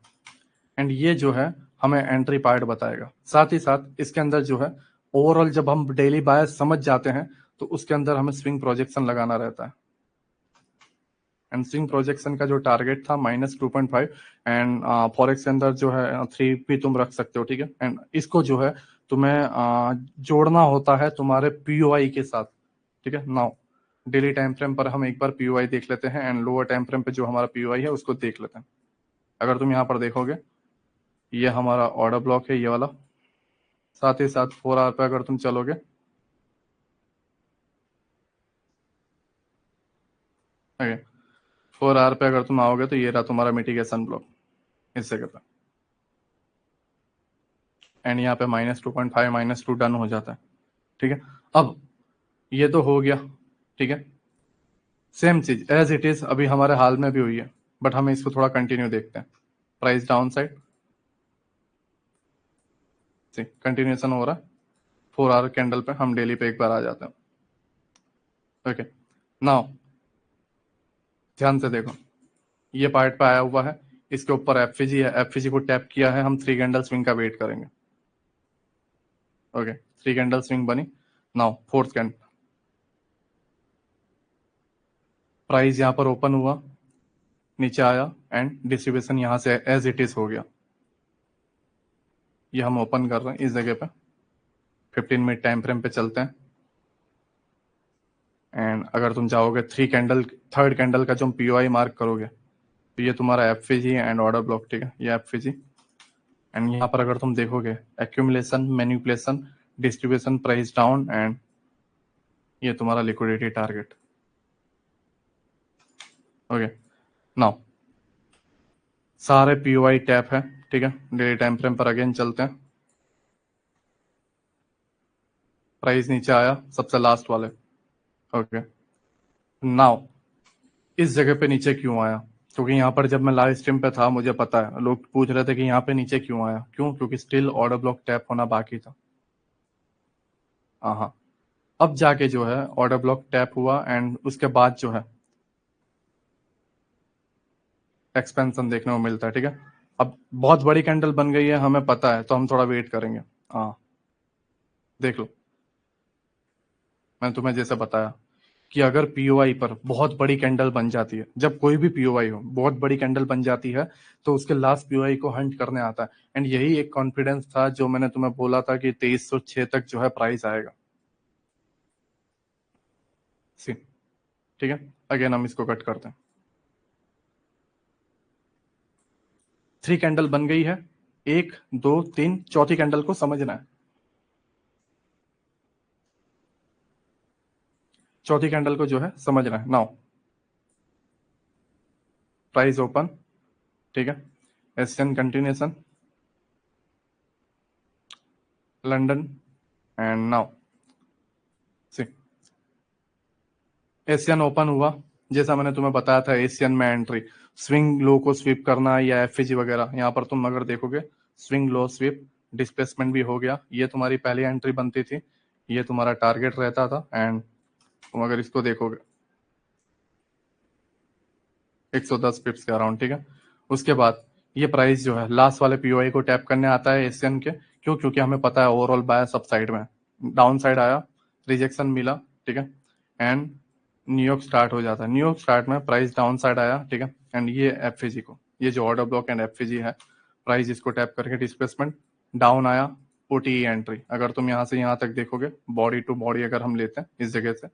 एंड ये जो है हमें एंट्री पार्ट बताएगा। साथ ही साथ इसके अंदर जो है ओवरऑल जब हम डेली बायस समझ जाते हैं तो उसके अंदर हमें स्विंग प्रोजेक्शन लगाना रहता है, एंड स्विंग प्रोजेक्शन का जो टारगेट था -2.5, एंड फॉरेक्स के अंदर जो है 3 भी तुम रख सकते हो। ठीक है, एंड इसको जो है तुम्हें जोड़ना होता है तुम्हारे पीओआई के साथ। ठीक है, नाउ डेली टाइम फ्रेम पर हम एक बार पीओआई देख लेते हैं, एंड लोअर टाइम फ्रेम पे जो हमारा पीओआई है उसको देख लेते हैं। अगर तुम यहाँ पर देखोगे, ये हमारा ऑर्डर ब्लॉक है, ये वाला। साथ ही साथ 4 आवर पे अगर तुम चलोगे, ओके, 4 आवर पे अगर तुम आओगे तो ये रहा तुम्हारा मिटिगेशन ब्लॉक इस जगह पे, एंड यहाँ पे -2.5 -2 डन हो जाता है। ठीक है, अब ये तो हो गया। ठीक है, सेम चीज एज इट इज अभी हमारे हाल में भी हुई है, बट हम इसको थोड़ा कंटिन्यू देखते हैं। प्राइस डाउन साइड, कंटिन्यूएशन हो रहा है। 4 आवर कैंडल पे हम डेली पे एक बार आ जाते हैं। ओके, नाउ ध्यान से देखो, ये पार्ट पे आया हुआ है, इसके ऊपर एफईजी है, एफईजी को टैप किया है, हम 3 कैंडल स्विंग का वेट करेंगे। ओके, 3 कैंडल स्विंग बनी। नाउ फोर्थ कैंडल, प्राइस यहाँ पर ओपन हुआ, नीचे आया, एंड डिस्ट्रीब्यूशन यहाँ से एज इट इज हो गया। ये हम ओपन कर रहे हैं इस जगह पे, 15 मिनट टाइम फ्रेम पे चलते हैं, एंड अगर तुम चाहोगे 3 कैंडल, थर्ड कैंडल का जो हम पीओआई मार्क करोगे, तो ये तुम्हारा एफईजी एंड ऑर्डर ब्लॉक। ठीक है, ये एफईजी, एंड यहाँ पर अगर तुम देखोगे accumulation, manipulation, distribution, price down, and ये तुम्हारा लिक्विडिटी टारगेट। ओके, नाउ सारे पीओआई टैप है। ठीक है, डेली टाइम फ्रेम पर अगेन चलते हैं, प्राइस नीचे आया सबसे लास्ट वाले। ओके, नाउ इस जगह पे नीचे क्यों आया? क्योंकि यहाँ पर जब मैं लाइव स्ट्रीम पे था मुझे पता है लोग पूछ रहे थे कि यहाँ पे नीचे क्यों आया, क्यों? क्योंकि स्टिल ऑर्डर ब्लॉक टैप होना बाकी था। हाँ, अब जाके जो है ऑर्डर ब्लॉक टैप हुआ एंड उसके बाद जो है एक्सपेंशन देखने को मिलता है। ठीक है, अब बहुत बड़ी कैंडल बन गई है हमें पता है, तो हम थोड़ा वेट करेंगे। हाँ, देख लो, मैंने तुम्हें जैसे बताया कि अगर पीओआई पर बहुत बड़ी कैंडल बन जाती है, जब कोई भी पीओआई हो बहुत बड़ी कैंडल बन जाती है, तो उसके लास्ट पीओआई को हंट करने आता है। एंड यही एक कॉन्फिडेंस था जो मैंने तुम्हें बोला था कि 2306 तक जो है प्राइस आएगा। सी, ठीक है, अगेन हम इसको कट करते हैं। 3 कैंडल बन गई है, 1 2 3, चौथी कैंडल को समझना है। चौथी कैंडल को जो है समझना है। नाउ प्राइस ओपन, ठीक है, Asian continuation, London, and now see, Asian open हुआ। जैसा मैंने तुम्हें बताया था एशियन में एंट्री स्विंग लो को स्वीप करना है या एफएजी वगैरह, यहाँ पर तुम अगर देखोगे स्विंग लो स्वीप डिस्प्लेसमेंट भी हो गया, ये तुम्हारी पहली एंट्री बनती थी, ये तुम्हारा टारगेट रहता था। एंड तुम अगर इसको देखोगे 110 पिप्स के अराउंड, ठीक है, उसके बाद ये प्राइस जो है लास्ट वाले पीओआई को टैप करने आता है एशियन के। क्यों? क्योंकि हमें पता है ओवरऑल बायस सब साइड में, डाउन साइड आया, रिजेक्शन मिला, ठीक है, एंड न्यूयॉर्क स्टार्ट हो जाता है। न्यूयॉर्क स्टार्ट में प्राइस डाउन साइड आया, ठीक है, एंड ये एफएजी को, ये जो ऑर्डर ब्लॉक एंड एफएजी है, प्राइस इसको टैप करके डिस्प्लेसमेंट डाउन आया, ओटीई एंट्री। अगर तुम यहां से यहां तक देखोगे बॉडी टू बॉडी अगर हम लेते हैं इस जगह से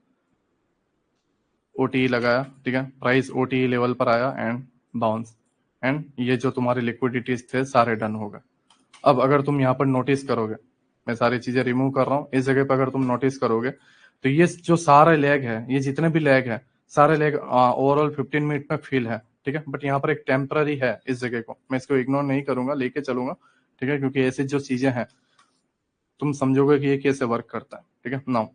ओटीई लगाया, ठीक है, प्राइस ओटीई लेवल पर आया एंड बाउंस, एंड ये जो तुम्हारे लिक्विडिटीज थे सारे डन हो गए। अब अगर तुम यहाँ पर नोटिस करोगे, मैं सारी चीजें रिमूव कर रहा हूँ, इस जगह पर अगर तुम नोटिस करोगे तो ये जो सारे लेग है, ये जितने भी लेग है सारे लेग ओवरऑल 15 मिनट में फिल है, ठीक है, बट यहाँ पर एक टेम्पररी है इस जगह को, मैं इसको इग्नोर नहीं करूंगा, लेके चलूंगा, ठीक है, क्योंकि ऐसी जो चीजें हैं तुम समझोगे कि ये कैसे वर्क करता है। ठीक है, नाउ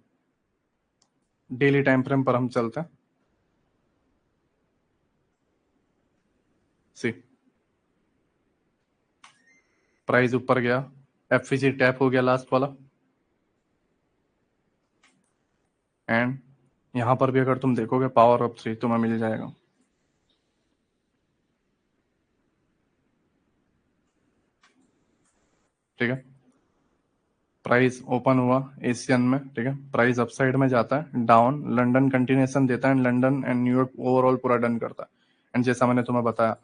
डेली टाइम फ्रेम पर हम चलते हैं। सी, प्राइस ऊपर गया, एफवीजी टैप हो गया लास्ट वाला, एंड यहां पर भी अगर तुम देखोगे पावर ऑफ 3 तुम्हें मिल जाएगा। ठीक है, प्राइस ओपन हुआ एशियन में, ठीक है, प्राइस अपसाइड में जाता है, डाउन, लंदन कंटिन्यूएशन देता है and London and New York overall पूरा डन करता है। एंड जैसा मैंने तुम्हें बताया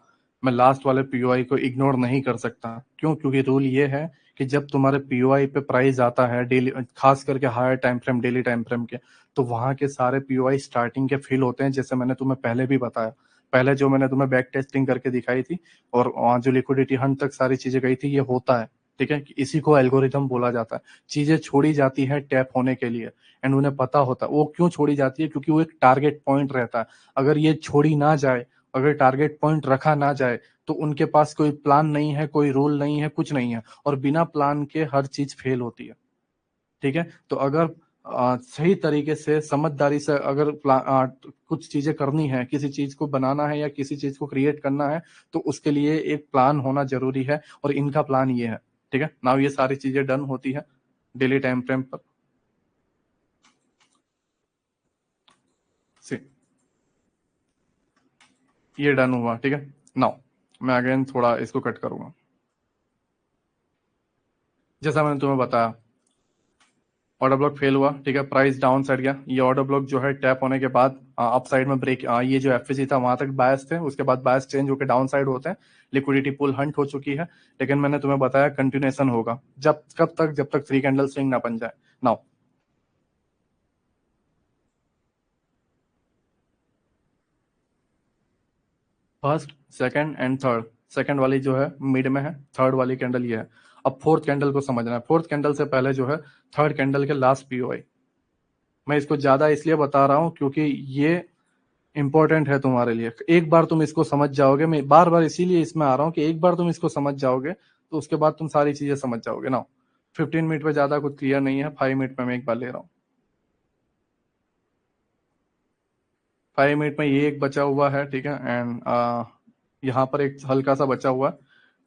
मैं लास्ट वाले पीओआई को इग्नोर नहीं कर सकता। क्यों? क्योंकि रूल ये है कि जब तुम्हारे पीओआई पे प्राइस आता है डेली, खास करके higher time frame daily time frame के, तो वहां के सारे पीओआई स्टार्टिंग के फिल होते हैं, जैसे मैंने तुम्हें पहले भी बताया। पहले जो मैंने तुम्हें बैक टेस्टिंग करके दिखाई थी और वहां जो लिक्विडिटी हंट तक सारी चीजें गई थी, ये होता है। ठीक है, इसी को एल्गोरिथम बोला जाता है। चीजें छोड़ी जाती है टैप होने के लिए एंड उन्हें पता होता है वो क्यों छोड़ी जाती है, क्योंकि वो एक टारगेट पॉइंट रहता है। अगर ये छोड़ी ना जाए, अगर टारगेट पॉइंट रखा ना जाए, तो उनके पास कोई प्लान नहीं है, कोई रूल नहीं है, कुछ नहीं है, और बिना प्लान के हर चीज फेल होती है। ठीक है, तो अगर सही तरीके से समझदारी से अगर कुछ चीजें करनी है, किसी चीज को बनाना है या किसी चीज को क्रिएट करना है, तो उसके लिए एक प्लान होना जरूरी है, और इनका प्लान ये है। ठीक है, नाउ ये सारी चीजें डन होती है डेली टाइम फ्रेम पर। सी, ये डन हुआ, ठीक है, नाउ मैं अगेन थोड़ा इसको कट करूंगा। जैसा मैंने तुम्हें बताया ऑर्डर ब्लॉक फेल हुआ, ठीक है, प्राइस डाउन साइड गया, ये ऑर्डर ब्लॉक जो है टैप होने के बाद अप साइड में ब्रेक, ये जो एफएसी था वहां तक बायस थे, उसके बाद बायस चेंज होकर डाउन साइड होते हैं, लिक्विडिटी पुल हंट हो चुकी है। लेकिन मैंने तुम्हें बताया कंटिन्यूएशन होगा, जब कब तक? जब तक 3 कैंडल स्विंग ना बन जाए। Now first, second and third, second वाली जो है मिड में है, थर्ड वाली कैंडल ये है। अब फोर्थ कैंडल को समझना है। फोर्थ कैंडल से पहले जो है थर्ड कैंडल के लास्ट पीओआई, मैं इसको ज्यादा इसलिए बता रहा हूं क्योंकि ये इंपॉर्टेंट है तुम्हारे लिए। एक बार तुम इसको समझ जाओगे, मैं बार बार इसीलिए इसमें आ रहा हूँ कि एक बार तुम इसको समझ जाओगे तो उसके बाद तुम सारी चीजें समझ जाओगे ना। 15 मिनट पे ज्यादा कुछ क्लियर नहीं है, 5 मिनट में मैं एक बार ले रहा हूँ। 5 मिनट में ये एक बचा हुआ है, ठीक है, एंड यहाँ पर एक हल्का सा बचा हुआ है,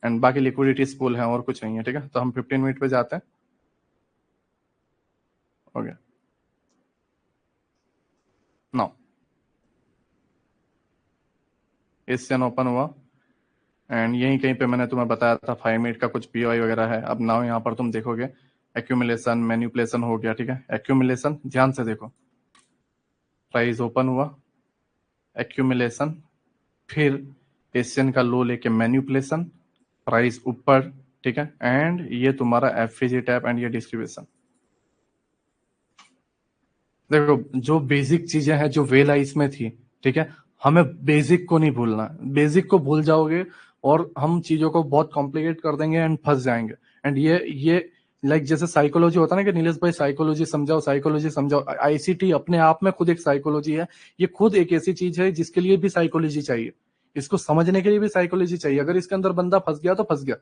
एंड बाकी लिक्विडिटी स्पूल है और कुछ नहीं है, ठीक है। तो हम 15 मिनट पे जाते हैं। ओके, नाउ एशियन ओपन हुआ, एंड यहीं कहीं पे मैंने तुम्हें बताया था 5 मिनट का कुछ पीओआई वगैरह है। अब नाउ यहाँ पर तुम देखोगे एक्यूमुलेशन मैन्युपुलेशन हो गया, ठीक है। एक्यूमुलेशन ध्यान से देखो, प्राइस ओपन हुआ, एक्यूमुलेशन, फिर एशियन का लो लेके मैन्युपुलेशन, प्राइस ऊपर, ठीक है, एंड ये तुम्हारा एफवीजी टैप एंड ये डिस्ट्रीब्यूशन। देखो जो बेसिक चीजें हैं जो वेल आइस में थी, ठीक है, हमें बेसिक को नहीं भूलना। बेसिक को भूल जाओगे और हम चीजों को बहुत कॉम्प्लिकेट कर देंगे एंड फंस जाएंगे। एंड ये लाइक जैसे साइकोलॉजी होता है ना कि नीलेश भाई साइकोलॉजी समझाओ, साइकोलॉजी समझाओ। आईसीटी अपने आप में खुद एक साइकोलॉजी है। ये खुद एक ऐसी चीज है जिसके लिए भी साइकोलॉजी चाहिए, इसको समझने के लिए भी साइकोलॉजी चाहिए। अगर इसके अंदर बंदा फंस गया तो फंस गया,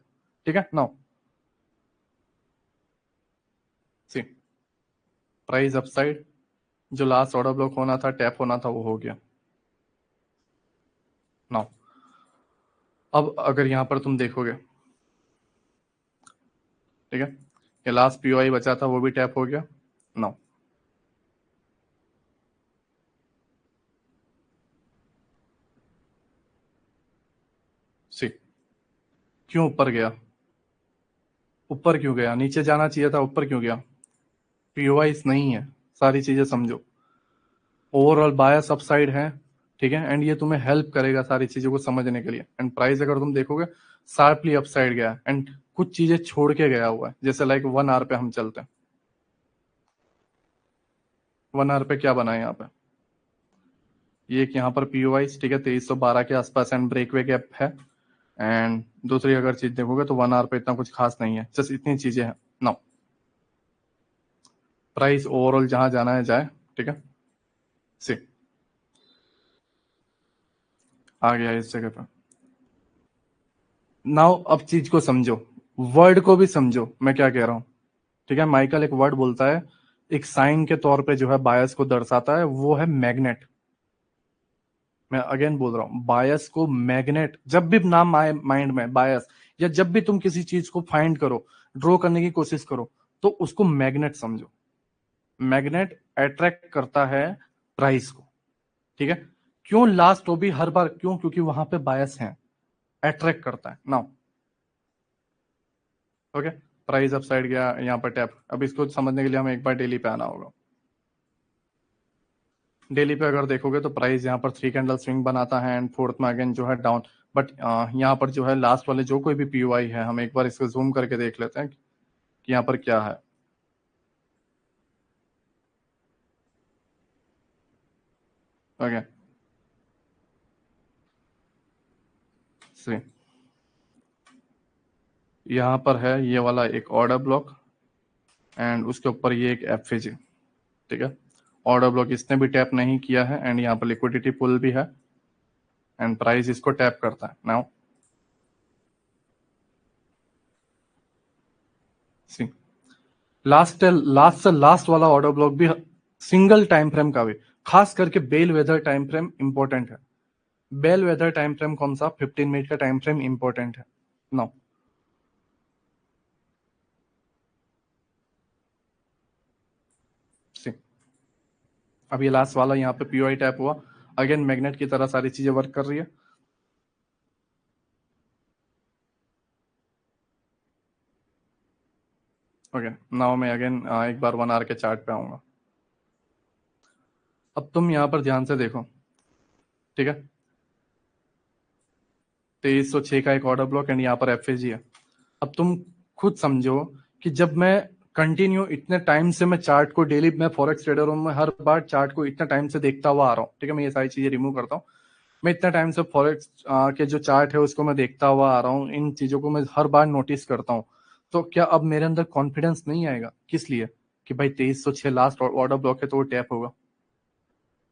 ठीक है। नाउ सी प्राइस अपसाइड, जो लास्ट ऑर्डर ब्लॉक होना था, टैप होना था, वो हो गया। नाउ अब अगर यहां पर तुम देखोगे, ठीक है, ये लास्ट पीओआई बचा था वो भी टैप हो गया। नाउ सी क्यों ऊपर गया, ऊपर क्यों गया, नीचे जाना चाहिए था, ऊपर क्यों गया। पीओआई नहीं है, सारी चीजें समझो। ओवरऑल बायस अपसाइड है, ठीक है, एंड ये तुम्हें हेल्प करेगा सारी चीजों को समझने के लिए। एंड प्राइस अगर तुम देखोगे शार्पली अपसाइड गया, एंड कुछ चीजें छोड़ के गया हुआ है। जैसे लाइक 1 आवर पे हम चलते हैं, 1 आवर पे क्या बना है यहाँ पे, ये एक यहाँ पर पीओआई, ठीक है, 2312 के आसपास एंड ब्रेकवे गैप है। एंड दूसरी अगर चीज देखोगे तो 1 आवर पे इतना कुछ खास नहीं है, जस्ट इतनी चीजें हैं। नाउ प्राइस ओवरऑल जहां जाना है जाए, ठीक है। सी आ गया इस जगह पे। नाउ अब चीज को समझो, वर्ड को भी समझो मैं क्या कह रहा हूं, ठीक है। माइकल एक वर्ड बोलता है, एक साइन के तौर पे जो है बायस को दर्शाता है, वो है मैग्नेट। मैं अगेन बोल रहा हूं, बायस को मैग्नेट, जब भी नाम आए माइंड में बायस, या जब भी तुम किसी चीज को फाइंड करो, ड्रॉ करने की कोशिश करो, तो उसको मैग्नेट समझो। मैग्नेट अट्रैक्ट करता है प्राइस को, ठीक है। क्यों लास्ट वो भी हर बार, क्यों, क्योंकि वहां पे बायस है, अट्रैक्ट करता है। नाउ ओके, प्राइस अपसाइड गया यहाँ पर टैप। अब इसको समझने के लिए हमें एक बार डेली पे आना होगा। डेली पे अगर देखोगे तो प्राइस यहाँ पर 3 कैंडल स्विंग बनाता है एंड फोर्थ में अगेन जो है डाउन। बट यहाँ पर जो है लास्ट वाले जो कोई भी पीओआई है, हम एक बार इसको जूम करके देख लेते हैं कि यहाँ पर क्या है। ओके सी यहाँ पर है ये वाला एक ऑर्डर ब्लॉक, एंड उसके ऊपर ये एक एफएजी, ठीक है। ऑर्डर ब्लॉक इसने भी टैप नहीं किया है, एंड यहाँ पर लिक्विडिटी पुल भी है, एंड प्राइस इसको टैप करता है। नाउ सी लास्ट से लास्ट वाला ऑर्डर ब्लॉक भी सिंगल टाइम फ्रेम का भी, खास करके bellwether time frame important है। बेल वेदर टाइम फ्रेम कौन सा, 15 मिनट का टाइम फ्रेम इंपॉर्टेंट है। नो सी अब ये लास्ट वाला यहाँ पे पीओआई टैप हुआ, अगेन मैग्नेट की तरह सारी चीजें वर्क कर रही है। ओके नाउ मैं अगेन एक बार 1 आवर के चार्ट पे आऊंगा। अब तुम यहाँ पर ध्यान से देखो, ठीक है, 2306 का एक ऑर्डर ब्लॉक एंड यहाँ पर एफएजी है। अब तुम खुद समझो कि जब मैं कंटिन्यू इतने टाइम से मैं चार्ट को डेली, मैं फॉरेक्स ट्रेडर हूं, मैं हर बार चार्ट को इतने टाइम से देखता हुआ आ रहा हूँ, ठीक है, मैं ये सारी चीजें रिमूव करता हूँ। मैं इतना टाइम से फॉरेक्स के जो चार्ट है उसको मैं देखता हुआ आ रहा हूँ, इन चीजों को मैं हर बार नोटिस करता हूँ। तो क्या अब मेरे अंदर कॉन्फिडेंस नहीं आएगा, किस लिए, कि भाई 2306 लास्ट ऑर्डर ब्लॉक है तो वो टैप होगा,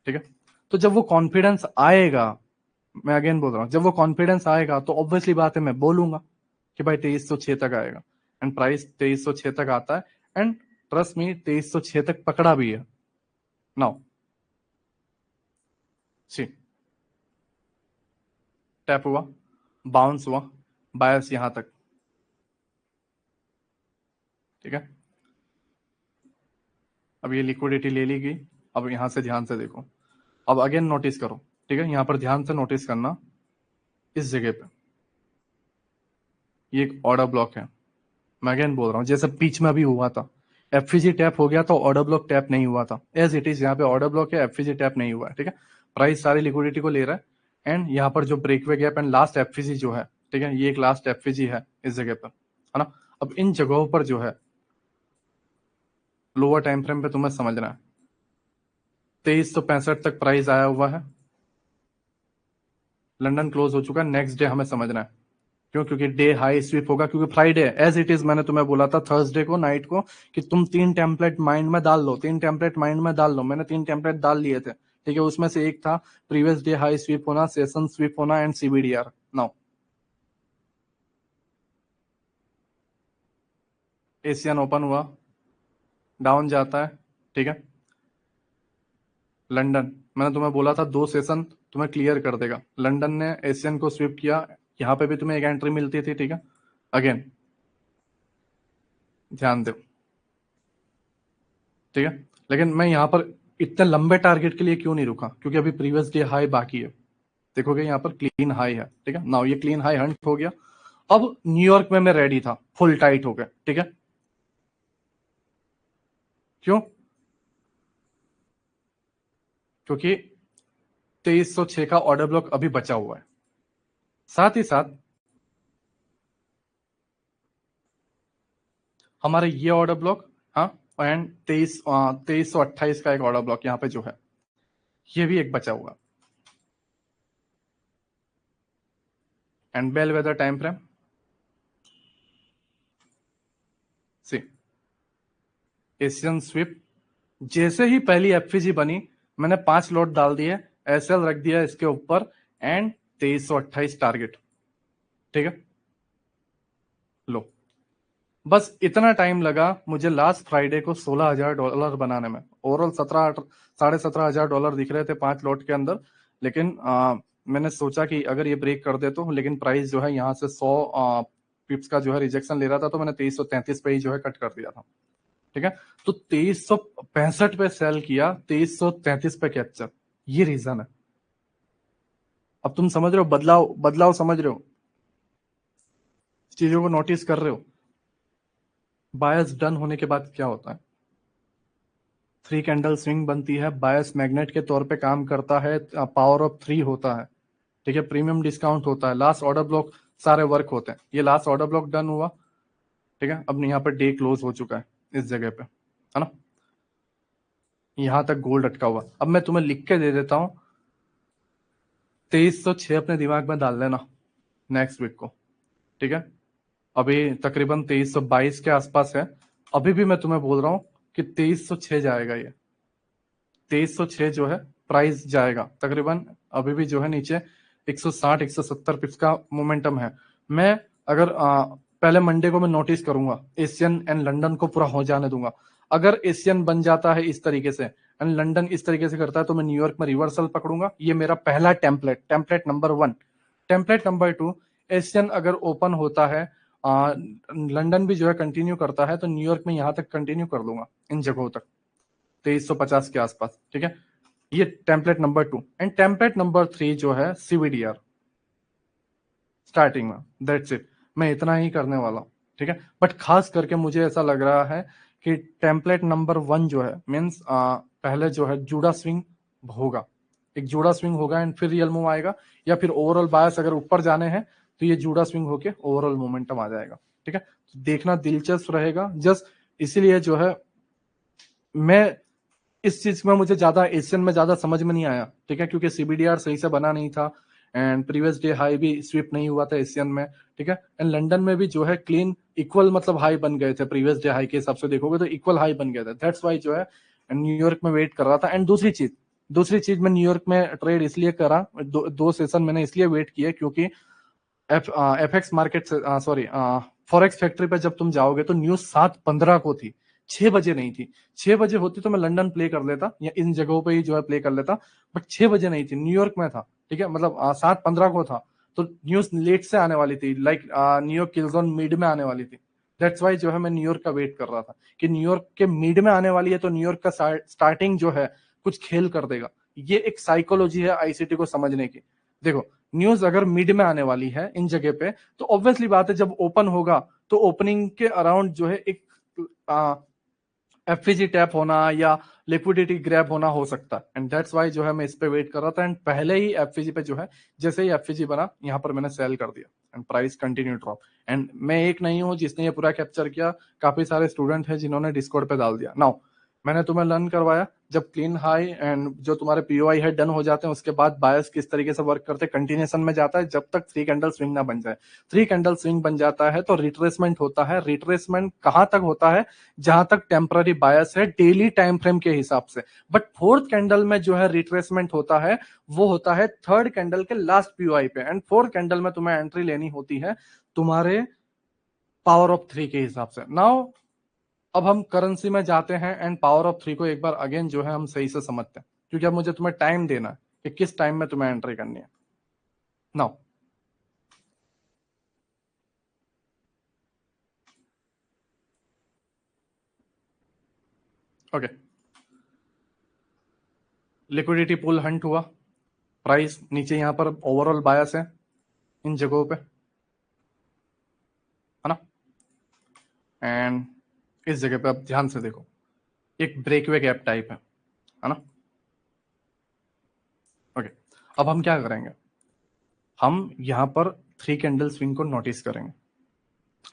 ठीक है। तो जब वो कॉन्फिडेंस आएगा, मैं अगेन बोल रहा हूँ, जब वो कॉन्फिडेंस आएगा तो ऑब्वियसली बात है मैं बोलूंगा कि भाई 2306 तक आएगा। एंड प्राइस 2306 तक आता है, एंड ट्रस्ट मी 2306 तक पकड़ा भी है। नाउ सी, टैप हुआ, बाउंस हुआ, बायस यहां तक, ठीक है। अब ये लिक्विडिटी ले ली गई। अब यहां से ध्यान से देखो, अब अगेन नोटिस करो, ठीक है, यहां पर ध्यान से नोटिस करना, इस जगह पे ये एक ऑर्डर ब्लॉक है। मैं अगेन बोल रहा हूं, जैसे बीच में अभी हुआ था, एफवीजी टैप हो गया तो ऑर्डर ब्लॉक टैप नहीं हुआ था, एज इट इज यहाँ पे ऑर्डर ब्लॉक है, एफवीजी टैप नहीं हुआ है, ठीक है। प्राइस सारी लिक्विडिटी को ले रहा है, एंड यहाँ पर जो ब्रेकवे गैप एंड लास्ट एफवीजी जो है, ठीक है, ये एक लास्ट एफवीजी है इस जगह पर, है ना। अब इन जगहों पर जो है लोअर टाइम फ्रेम पे तुम्हें समझना है, 2365 तक प्राइस आया हुआ है, लंदन क्लोज हो चुका है, नेक्स्ट डे हमें समझना है, क्यों, क्योंकि डे हाई स्वीप होगा, क्योंकि फ्राइडे एज इट इज, मैंने तुम्हें बोला था थर्सडे को नाइट को कि तुम 3 टेम्पलेट माइंड में डाल लो, 3 टेम्पलेट माइंड में डाल लो, मैंने 3 टेम्पलेट डाल लिए थे, ठीक है। उसमें से एक था प्रीवियस डे हाई स्वीप होना, सेशन स्वीप होना एंड सीबीडीआर। नाउ एशियन ओपन हुआ, डाउन जाता है, ठीक है। लंदन, मैंने तुम्हें बोला था 2 सेशन तुम्हें क्लियर कर देगा, लंदन ने एशियन को स्वीप किया, यहां पे भी तुम्हें एक एंट्री मिलती थी, ठीक है। अगेन ध्यान दो, ठीक है। लेकिन मैं यहां पर इतने लंबे टारगेट के लिए क्यों नहीं रुका, क्योंकि अभी प्रीवियस डे हाई बाकी है, देखोगे यहाँ पर क्लीन हाई है, ठीक है। नाउ ये क्लीन हाई हंट हो गया, अब न्यूयॉर्क में मैं रेडी था फुल टाइट हो गया, ठीक है। क्यों, क्योंकि 2306 का ऑर्डर ब्लॉक अभी बचा हुआ है, साथ ही साथ हमारे ये ऑर्डर ब्लॉक, हाँ, एंड 2328 का एक ऑर्डर ब्लॉक यहाँ पे जो है, ये भी एक बचा हुआ। And bellwether time frame, see, Asian sweep, जैसे ही पहली एफवीजी बनी मैंने 5 लॉट डाल दिए, एसएल रख दिया इसके ऊपर, एंड 2328 टारगेट, ठीक है। लो, बस इतना टाइम लगा मुझे लास्ट फ्राइडे को $16,000 बनाने में, ओवरऑल 17,500 दिख रहे थे 5 लॉट के अंदर, लेकिन मैंने सोचा कि अगर ये ब्रेक कर दे तो, लेकिन प्राइस जो है यहाँ से 100 पिप्स का जो है रिजेक्शन ले रहा था, तो मैंने 2333 पे ही जो है कट कर दिया था, ठीक है। तो 2365 पे सेल किया, 2333 पे कैप्चर, ये रीजन है। अब तुम समझ रहे हो, बदलाव बदलाव समझ रहे हो, चीजों को नोटिस कर रहे हो। बायस डन होने के बाद क्या होता है, 3 कैंडल स्विंग बनती है, बायस मैग्नेट के तौर पे काम करता है, पावर ऑफ 3 होता है, ठीक है, प्रीमियम डिस्काउंट होता है, लास्ट ऑर्डर ब्लॉक सारे वर्क होते हैं, ये लास्ट ऑर्डर ब्लॉक डन हुआ, ठीक है। अब यहाँ पर डे क्लोज हो चुका है इस जगह पे, है ना, यहां तक गोल्ड अटका हुआ। अब मैं तुम्हें लिख के दे देता हूं, 2306 अपने दिमाग में डाल लेना नेक्स्ट वीक को, ठीक है। अभी तकरीबन 2322 के आसपास है, अभी भी मैं तुम्हें बोल रहा हूं कि 2306 जाएगा, ये 2306 जो है प्राइस जाएगा तकरीबन, अभी भी जो है नीचे 160 170 पिप्स का मोमेंटम है। मैं अगर पहले मंडे को मैं नोटिस करूंगा, एशियन एंड लंदन को पूरा हो जाने दूंगा, अगर एशियन बन जाता है इस तरीके से एंड लंदन इस तरीके से करता है, तो मैं न्यूयॉर्क में रिवर्सल पकड़ूंगा, ये मेरा पहला template, template number 1। Template number 2, Asian अगर ओपन होता है, लंदन भी जो है कंटिन्यू करता है, तो न्यूयॉर्क में यहां तक कंटिन्यू कर दूंगा इन जगहों तक 2350 के आसपास, ठीक है। ये template number 2, and template number 3 जो है सीवीडीआर स्टार्टिंग में, दैट्स इट, मैं इतना ही करने वाला हूं, ठीक है। बट खास करके मुझे ऐसा लग रहा है कि टेम्पलेट नंबर 1 जो है मीन्स पहले जो है जूडा स्विंग होगा, एक जूडा स्विंग होगा एंड फिर रियल मूव आएगा, या फिर ओवरऑल बायस अगर ऊपर जाने हैं तो ये जूडा स्विंग होके ओवरऑल मोमेंटम आ जाएगा, ठीक है। तो देखना दिलचस्प रहेगा, जस्ट इसीलिए जो है मैं इस चीज में, मुझे ज्यादा एशियन में ज्यादा समझ में नहीं आया, ठीक है, क्योंकि सीबीडीआर सही से बना नहीं था, एंड प्रीवियस डे हाई भी स्वीप नहीं हुआ था एशियन में, ठीक है। एंड लंदन में भी जो है क्लीन इक्वल मतलब हाई बन गए थे, प्रीवियस डे हाई के हिसाब से देखोगे तो इक्वल हाई बन गए थे, दैट्स वाई जो है न्यूयॉर्क में वेट कर रहा था। एंड दूसरी चीज मैं न्यूयॉर्क में ट्रेड इसलिए करा, दो सेशन मैंने इसलिए वेट किया क्योंकि एफएक्स मार्केट से, सॉरी, फॉरेक्स फैक्ट्री पे जब तुम जाओगे तो न्यूज 7:15 को थी, 6 बजे नहीं थी। 6 बजे होती तो मैं लंदन प्ले कर लेता या इन जगहों पे ही जो है प्ले कर लेता, बट 6 बजे नहीं थी, न्यूयॉर्क में था, ठीक है, मतलब 7:15 को था, तो न्यूज लेट से आने वाली थी, like New York kills on mid में आने वाली थी। दैट्स वाई जो है मैं न्यूयॉर्क का वेट कर रहा था कि न्यूयॉर्क के मिड में आने वाली है तो न्यूयॉर्क का स्टार्टिंग जो है कुछ खेल कर देगा। ये एक साइकोलॉजी है आईसीटी को समझने की। देखो, न्यूज अगर मिड में आने वाली है इन जगह पे, तो ऑब्वियसली बात है जब ओपन होगा तो ओपनिंग के अराउंड जो है एक एफवीजी टैप होना या लिक्विडिटी ग्रैब होना हो सकता है, एंड दैट्स वाई जो है मैं इस पे वेट कर रहा था, एंड पहले ही एफवीजी पे जो है जैसे ही एफवीजी बना यहाँ पर मैंने सेल कर दिया and price continue drop. And मैं एक नहीं हूं जिसने ये पूरा कैप्चर किया, काफी सारे स्टूडेंट हैं जिन्होंने डिस्कॉर्ड पे डाल दिया। नाउ मैंने तुम्हें लर्न करवाया जब क्लीन हाई एंड जो तुम्हारे पीओआई है डन हो जाते हैं, उसके बाद बायस किस तरीके से वर्क करते हैं, कंटिन्यूएशन में जाता है जब तक 3 कैंडल स्विंग ना बन जाए। 3 कैंडल स्विंग बन जाता है तो रिट्रेसमेंट होता है। रिट्रेसमेंट कहां तक होता है? जहां तक टेम्पररी बायस है डेली टाइम फ्रेम के हिसाब से। बट 4th कैंडल में जो है रिट्रेसमेंट होता है वो होता है 3rd कैंडल के लास्ट पीओआई पे, एंड 4th कैंडल में तुम्हें एंट्री लेनी होती है तुम्हारे पावर ऑफ 3 के हिसाब से। नाउ अब हम करेंसी में जाते हैं एंड पावर ऑफ 3 को एक बार अगेन जो है हम सही से समझते हैं, क्योंकि अब मुझे तुम्हें टाइम देना है कि किस टाइम में तुम्हें एंट्री करनी है। Now okay, liquidity pool Hunt हुआ, प्राइस नीचे यहां पर ओवरऑल बायस है इन जगहों पे, है ना। एंड इस जगह पे अब ध्यान से देखो, एक ब्रेकवे गैप टाइप है ना। ओके, अब हम क्या करेंगे, हम यहां पर 3 कैंडल स्विंग को नोटिस करेंगे।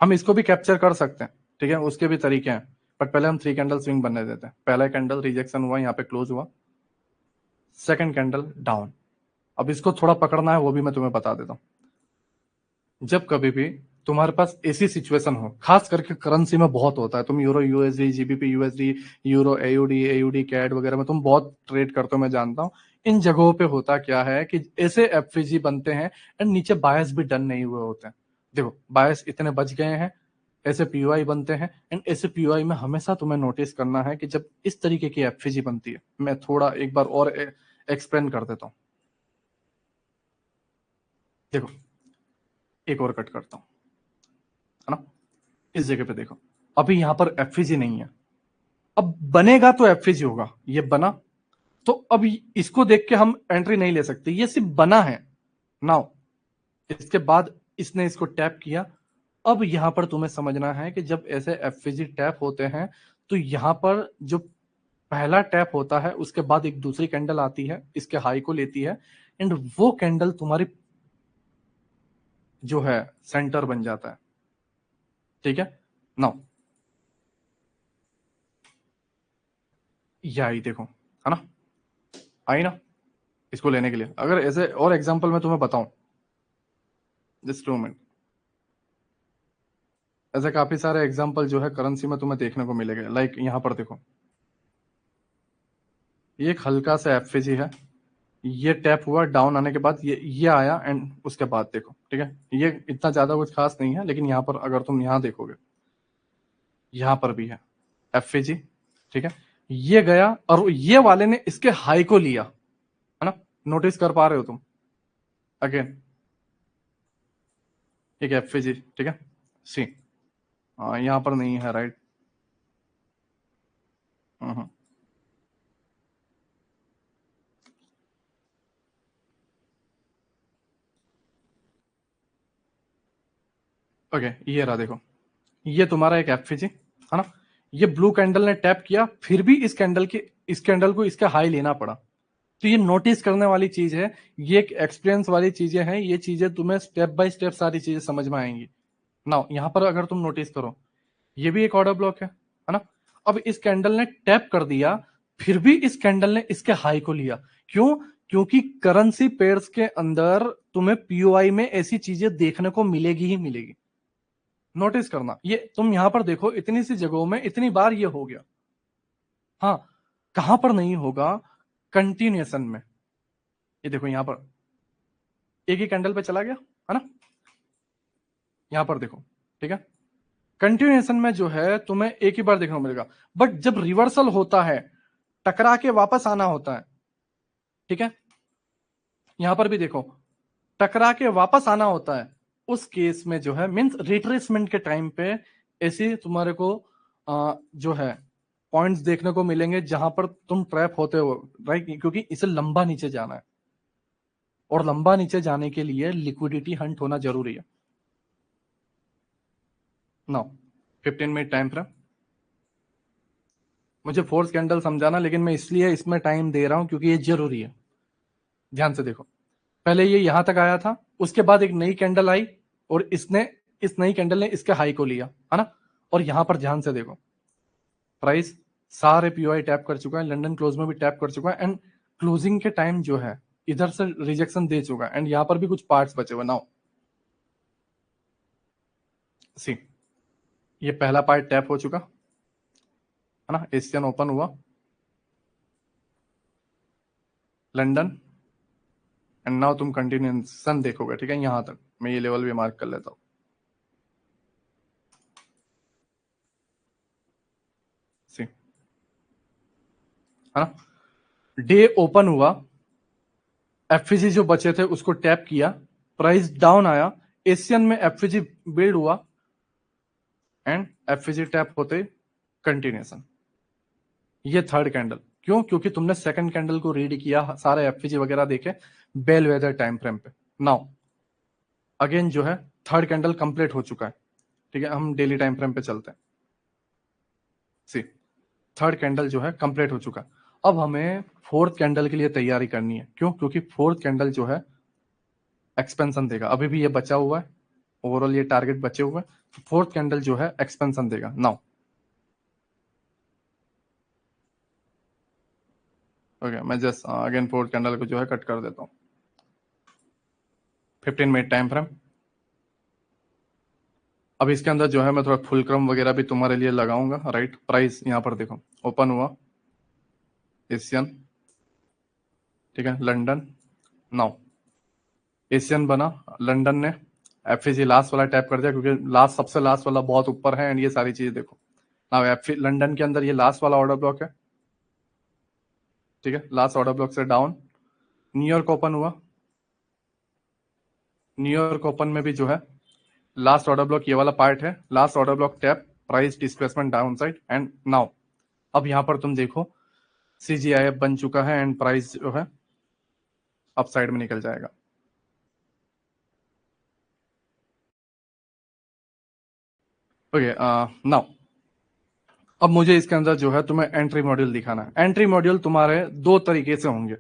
हम इसको भी कैप्चर कर सकते हैं, ठीक है, उसके भी तरीके हैं, बट पहले हम 3 कैंडल स्विंग बनने देते हैं। पहला कैंडल रिजेक्शन हुआ, यहाँ पे क्लोज हुआ, 2nd कैंडल डाउन। अब इसको थोड़ा पकड़ना है, वो भी मैं तुम्हें बता देता हूं। जब कभी भी तुम्हारे पास ऐसी सिचुएशन हो, खास करके करेंसी में बहुत होता है, तुम euro USD, GBP USD, euro AUD, AUD CAD वगैरह में तुम बहुत ट्रेड करते हो, मैं जानता हूं। इन जगहों पे होता क्या है कि ऐसे एफवीजी बनते हैं एंड नीचे बायस भी डन नहीं हुए होते हैं। देखो, बायस इतने बच गए हैं, ऐसे पीओआई बनते हैं, एंड ऐसे पीओआई में हमेशा तुम्हें नोटिस करना है कि जब इस तरीके की एफवीजी बनती है, मैं थोड़ा एक बार और एक्सप्लेन कर देता हूं। देखो, एक और कट करता हूं, है ना। इस जगह पे देखो, अभी यहां पर एफवीजी नहीं है, अब बनेगा तो एफवीजी होगा, ये बना, तो अब इसको देख के हम एंट्री नहीं ले सकते, ये सिर्फ बना है। नाउ इसके बाद इसने इसको टैप किया। अब यहां पर तुम्हें समझना है कि जब ऐसे एफवीजी टैप होते हैं तो यहां पर जो पहला टैप होता है उसके बाद एक दूसरी कैंडल आती है, इसके हाई को लेती है, एंड वो कैंडल तुम्हारी जो है सेंटर बन जाता है, ठीक है। नाउ ये आई देखो, है ना, आई ना। इसको लेने के लिए अगर ऐसे और एग्जांपल मैं तुम्हें बताऊं, जस्ट 2 मिनट, ऐसे काफी सारे एग्जांपल जो है करेंसी में तुम्हें देखने को मिलेंगे। लाइक यहां पर देखो, ये एक हल्का सा एफवीजी है, ये टैप हुआ, डाउन आने के बाद ये आया, एंड उसके बाद देखो, ठीक है, ये इतना ज्यादा कुछ खास नहीं है, लेकिन यहाँ पर अगर तुम यहाँ देखोगे, यहाँ पर भी है एफवीजी, ठीक है, ये गया और ये वाले ने इसके हाई को लिया, है ना, नोटिस कर पा रहे हो तुम, अगेन एक एफवीजी, ठीक है, सी, यहाँ पर नहीं है, राइट। ओके, ये रहा देखो, ये तुम्हारा एक एफवीजी है ना, ये ब्लू कैंडल ने टैप किया, फिर भी इस कैंडल को इसका हाई लेना पड़ा। तो ये नोटिस करने वाली चीज है, ये एक एक्सपीरियंस वाली चीजें हैं, ये चीजें तुम्हें स्टेप बाय स्टेप सारी चीजें समझ में आएंगी। नाउ यहां पर अगर तुम नोटिस करो, ये भी एक ऑर्डर ब्लॉक है ना। अब इस कैंडल ने टैप कर दिया, फिर भी इस कैंडल ने इसके हाई को लिया, क्यों? क्योंकि करेंसी पेयर्स के अंदर तुम्हें पीओआई में ऐसी चीजें देखने को मिलेगी ही मिलेगी। नोटिस करना, ये तुम यहां पर देखो, इतनी सी जगहों में इतनी बार ये हो गया। हाँ, कहां पर नहीं होगा? कंटिन्यूएशन में। ये देखो यहां पर एक ही कैंडल पे चला गया, है ना, यहां पर देखो, ठीक है, कंटिन्यूएशन में जो है तुम्हें एक ही बार देखने को मिलेगा, बट जब रिवर्सल होता है, टकरा के वापस आना होता है, ठीक है, यहां पर भी देखो टकरा के वापस आना होता है, उस केस में जो है मींस रिट्रेसमेंट के टाइम पे ऐसे तुम्हारे को जो है पॉइंट्स देखने को मिलेंगे जहां पर तुम ट्रैप होते हो, राइट, क्योंकि इसे लंबा नीचे जाना है और लंबा नीचे जाने के लिए लिक्विडिटी हंट होना जरूरी है। नाउ 15 मिनट टाइम फ्रेम, मुझे फोर्स कैंडल समझाना, लेकिन मैं इसलिए इसमें टाइम दे रहा हूं क्योंकि ये जरूरी है। ध्यान से देखो, पहले ये यहां तक आया था, उसके बाद एक नई कैंडल आई और इसने, इस नई कैंडल ने इसके हाई को लिया, है ना, और यहां पर ध्यान से देखो प्राइस सारे पीओआई टैप कर चुका है, लंदन क्लोज में भी टैप कर चुका है, एंड क्लोजिंग के टाइम जो है इधर से रिजेक्शन दे चुका है, एंड यहां पर भी कुछ पार्ट्स बचे हुए। नाउ सी, ये पहला पार्ट टैप हो चुका है ना, एशियन ओपन हुआ, लंदन, एंड नाउ तुम कंटिन्यूएशन देखोगे, ठीक है, यहां तक मैं ये लेवल भी मार्क कर लेता हूं। सी, है ना, डे ओपन हुआ, एफईजी जो बचे थे उसको टैप किया, प्राइस डाउन आया, एशियन में एफईजी बिल्ड हुआ, एंड एफईजी टैप होते कंटिन्यूएशन। ये थर्ड कैंडल, क्यों? क्योंकि तुमने सेकंड कैंडल को रीड किया, सारे एफईजी वगैरह देखे बेल वेदर टाइम फ्रेम पे। नाउ अगेन जो है थर्ड कैंडल कंप्लीट हो चुका है, ठीक है, हम डेली टाइम फ्रेम पे चलते हैं। सी, थर्ड कैंडल जो है कंप्लीट हो चुका है, अब हमें फोर्थ कैंडल के लिए तैयारी करनी है। क्यों? क्योंकि फोर्थ कैंडल जो है एक्सपेंशन देगा, अभी भी ये बचा हुआ है, ओवरऑल ये टारगेट बचे हुए हैं, फोर्थ कैंडल जो है एक्सपेंशन देगा। नाउ ओके, मैं जस्ट अगेन फोर्थ कैंडल को जो है कट कर देता हूं। 15 मिनट टाइम फ्रेम, अब इसके अंदर जो है मैं थोड़ा फुल क्रम वगैरह भी तुम्हारे लिए लगाऊंगा, राइट। प्राइस यहां पर देखो ओपन हुआ, एशियन, ठीक है, लंदन, नाउ एशियन बना, लंदन ने एफईजी लास्ट वाला टैप कर दिया, क्योंकि लास्ट सबसे लास्ट वाला बहुत ऊपर है, एंड ये सारी चीजें देखो। नाउ एफ लंदन के अंदर ये लास्ट वाला ऑर्डर ब्लॉक है, ठीक है, लास्ट ऑर्डर ब्लॉक से डाउन, न्यूयॉर्क ओपन हुआ, न्यूयॉर्क ओपन में भी जो है लास्ट ऑर्डर ब्लॉक ये वाला पार्ट है, last order block tap, price displacement down side, and now अब यहां पर तुम देखो सीजीआईएफ बन चुका है, एंड प्राइस जो है अप साइड में निकल जाएगा। ओके, नाउ अब मुझे इसके अंदर जो है तुम्हें एंट्री मॉड्यूल दिखाना है। एंट्री मॉड्यूल तुम्हारे दो तरीके से होंगे।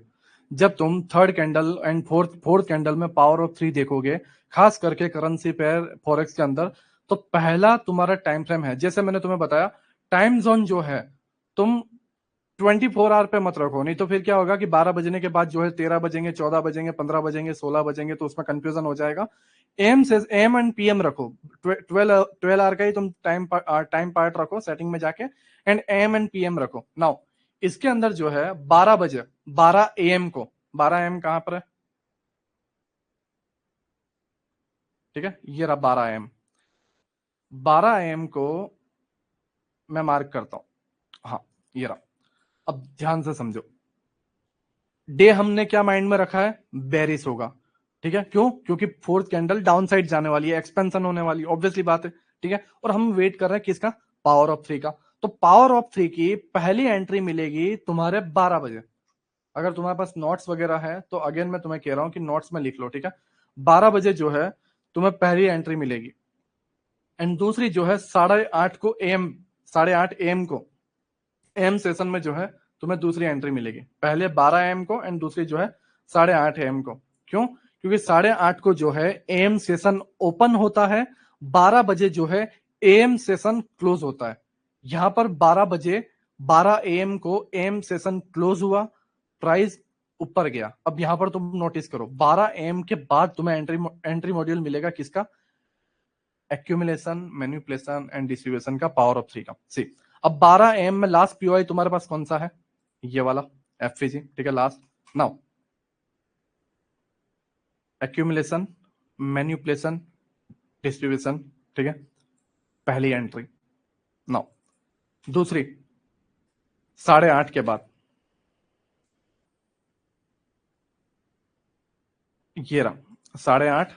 जब तुम third candle and fourth candle में पावर ऑफ 3 देखोगे, खास करके करेंसी पेयर फॉरेक्स के अंदर, तो पहला तुम्हारा टाइम फ्रेम है, जैसे मैंने तुम्हें बताया, टाइम जोन जो है तुम 24 आवर पे मत रखो, नहीं तो फिर क्या होगा कि 12 बजने के बाद जो है 13 बजेंगे, 14 बजेंगे, 15 बजेंगे, 16 बजेंगे, तो उसमें कंफ्यूजन हो जाएगा। एम से एम एंड पीएम रखो, 12 आवर का ही तुम टाइम पार्ट रखो सेटिंग में जाके, एंड एम एंड पीएम रखो। नाउ इसके अंदर जो है 12 बजे, 12 एम को, 12 एम कहां पर है, ठीक है, ये रहा 12 एम, 12 एम को मैं मार्क करता हूं, हाँ ये रहा। अब ध्यान से समझो, डे हमने क्या माइंड में रखा है, बेरिश होगा, ठीक है, क्यों? क्योंकि फोर्थ कैंडल डाउन साइड जाने वाली है, एक्सपेंशन होने वाली है, ऑब्वियसली बात है, ठीक है, और हम वेट कर रहे हैं किसका, पावर ऑफ 3 का। तो पावर ऑफ 3 की पहली एंट्री मिलेगी तुम्हारे 12 बजे। अगर तुम्हारे पास नोट्स वगैरह है तो अगेन मैं तुम्हें कह रहा हूं कि नोट्स में लिख लो, ठीक है, 12 बजे जो है तुम्हें पहली एंट्री मिलेगी, एंड दूसरी जो है 8:30 को एम, 8:30 AM को एम सेशन में जो है तुम्हें दूसरी एंट्री मिलेगी, पहले 12 AM को, एंड दूसरी जो है 8:30 AM को। क्यों? क्योंकि 8:30 को जो है एम सेशन ओपन होता है, 12 बजे जो है एम सेशन क्लोज होता है। यहां पर 12 बजे 12 AM को एम सेशन क्लोज हुआ, प्राइस ऊपर गया। अब यहां पर तुम नोटिस करो 12 AM के बाद तुम्हें एंट्री मॉड्यूल मिलेगा किसका, एक्यूमुलेशन, मैनिपुलेशन एंड डिस्ट्रीब्यूशन का, पावर ऑफ 3 का। सी, अब 12 AM में लास्ट पीओआई तुम्हारे पास कौन सा है, ये वाला एफईजी, ठीक है, last. Now accumulation, manipulation, distribution, ठीक है, पहली एंट्री। नाउ दूसरी 8:30 के बाद, ये रहा 8:30,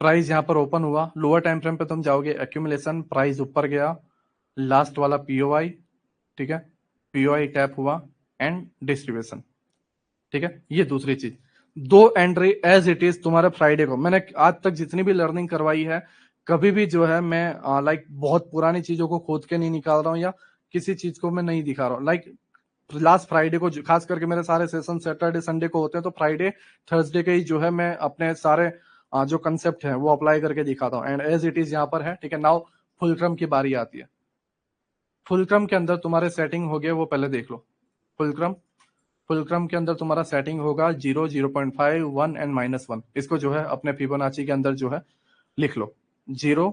प्राइस यहां पर ओपन हुआ, लोअर टाइम फ्रेम पे तुम जाओगे, एक्यूमुलेशन, प्राइस ऊपर गया, लास्ट वाला पीओआई, ठीक है, पीओआई टैप हुआ एंड डिस्ट्रीब्यूशन, ठीक है। ये दूसरी चीज, दो एंट्री एज इट इज तुम्हारे फ्राइडे को। मैंने आज तक जितनी भी लर्निंग करवाई है, कभी भी जो है मैं लाइक बहुत पुरानी चीजों को खोद के नहीं निकाल रहा हूँ या किसी चीज को मैं नहीं दिखा रहा हूँ। लाइक लास्ट फ्राइडे को खास करके मेरे सारे सेशन सैटरडे संडे को होते हैं, तो फ्राइडे थर्सडे के ही जो है मैं अपने सारे जो कंसेप्ट है वो अप्लाई करके दिखाता हूँ एंड एज इट इज यहाँ पर है, ठीक है। नाउ फुलक्रम की बारी आती है। फुलक्रम के अंदर तुम्हारे सेटिंग हो गए वो पहले देख लो। फुलक्रम के अंदर तुम्हारा सेटिंग होगा 0, 0.5, 1 एंड -1। इसको जो है अपने फिबोनाची के अंदर जो है लिख लो, 0,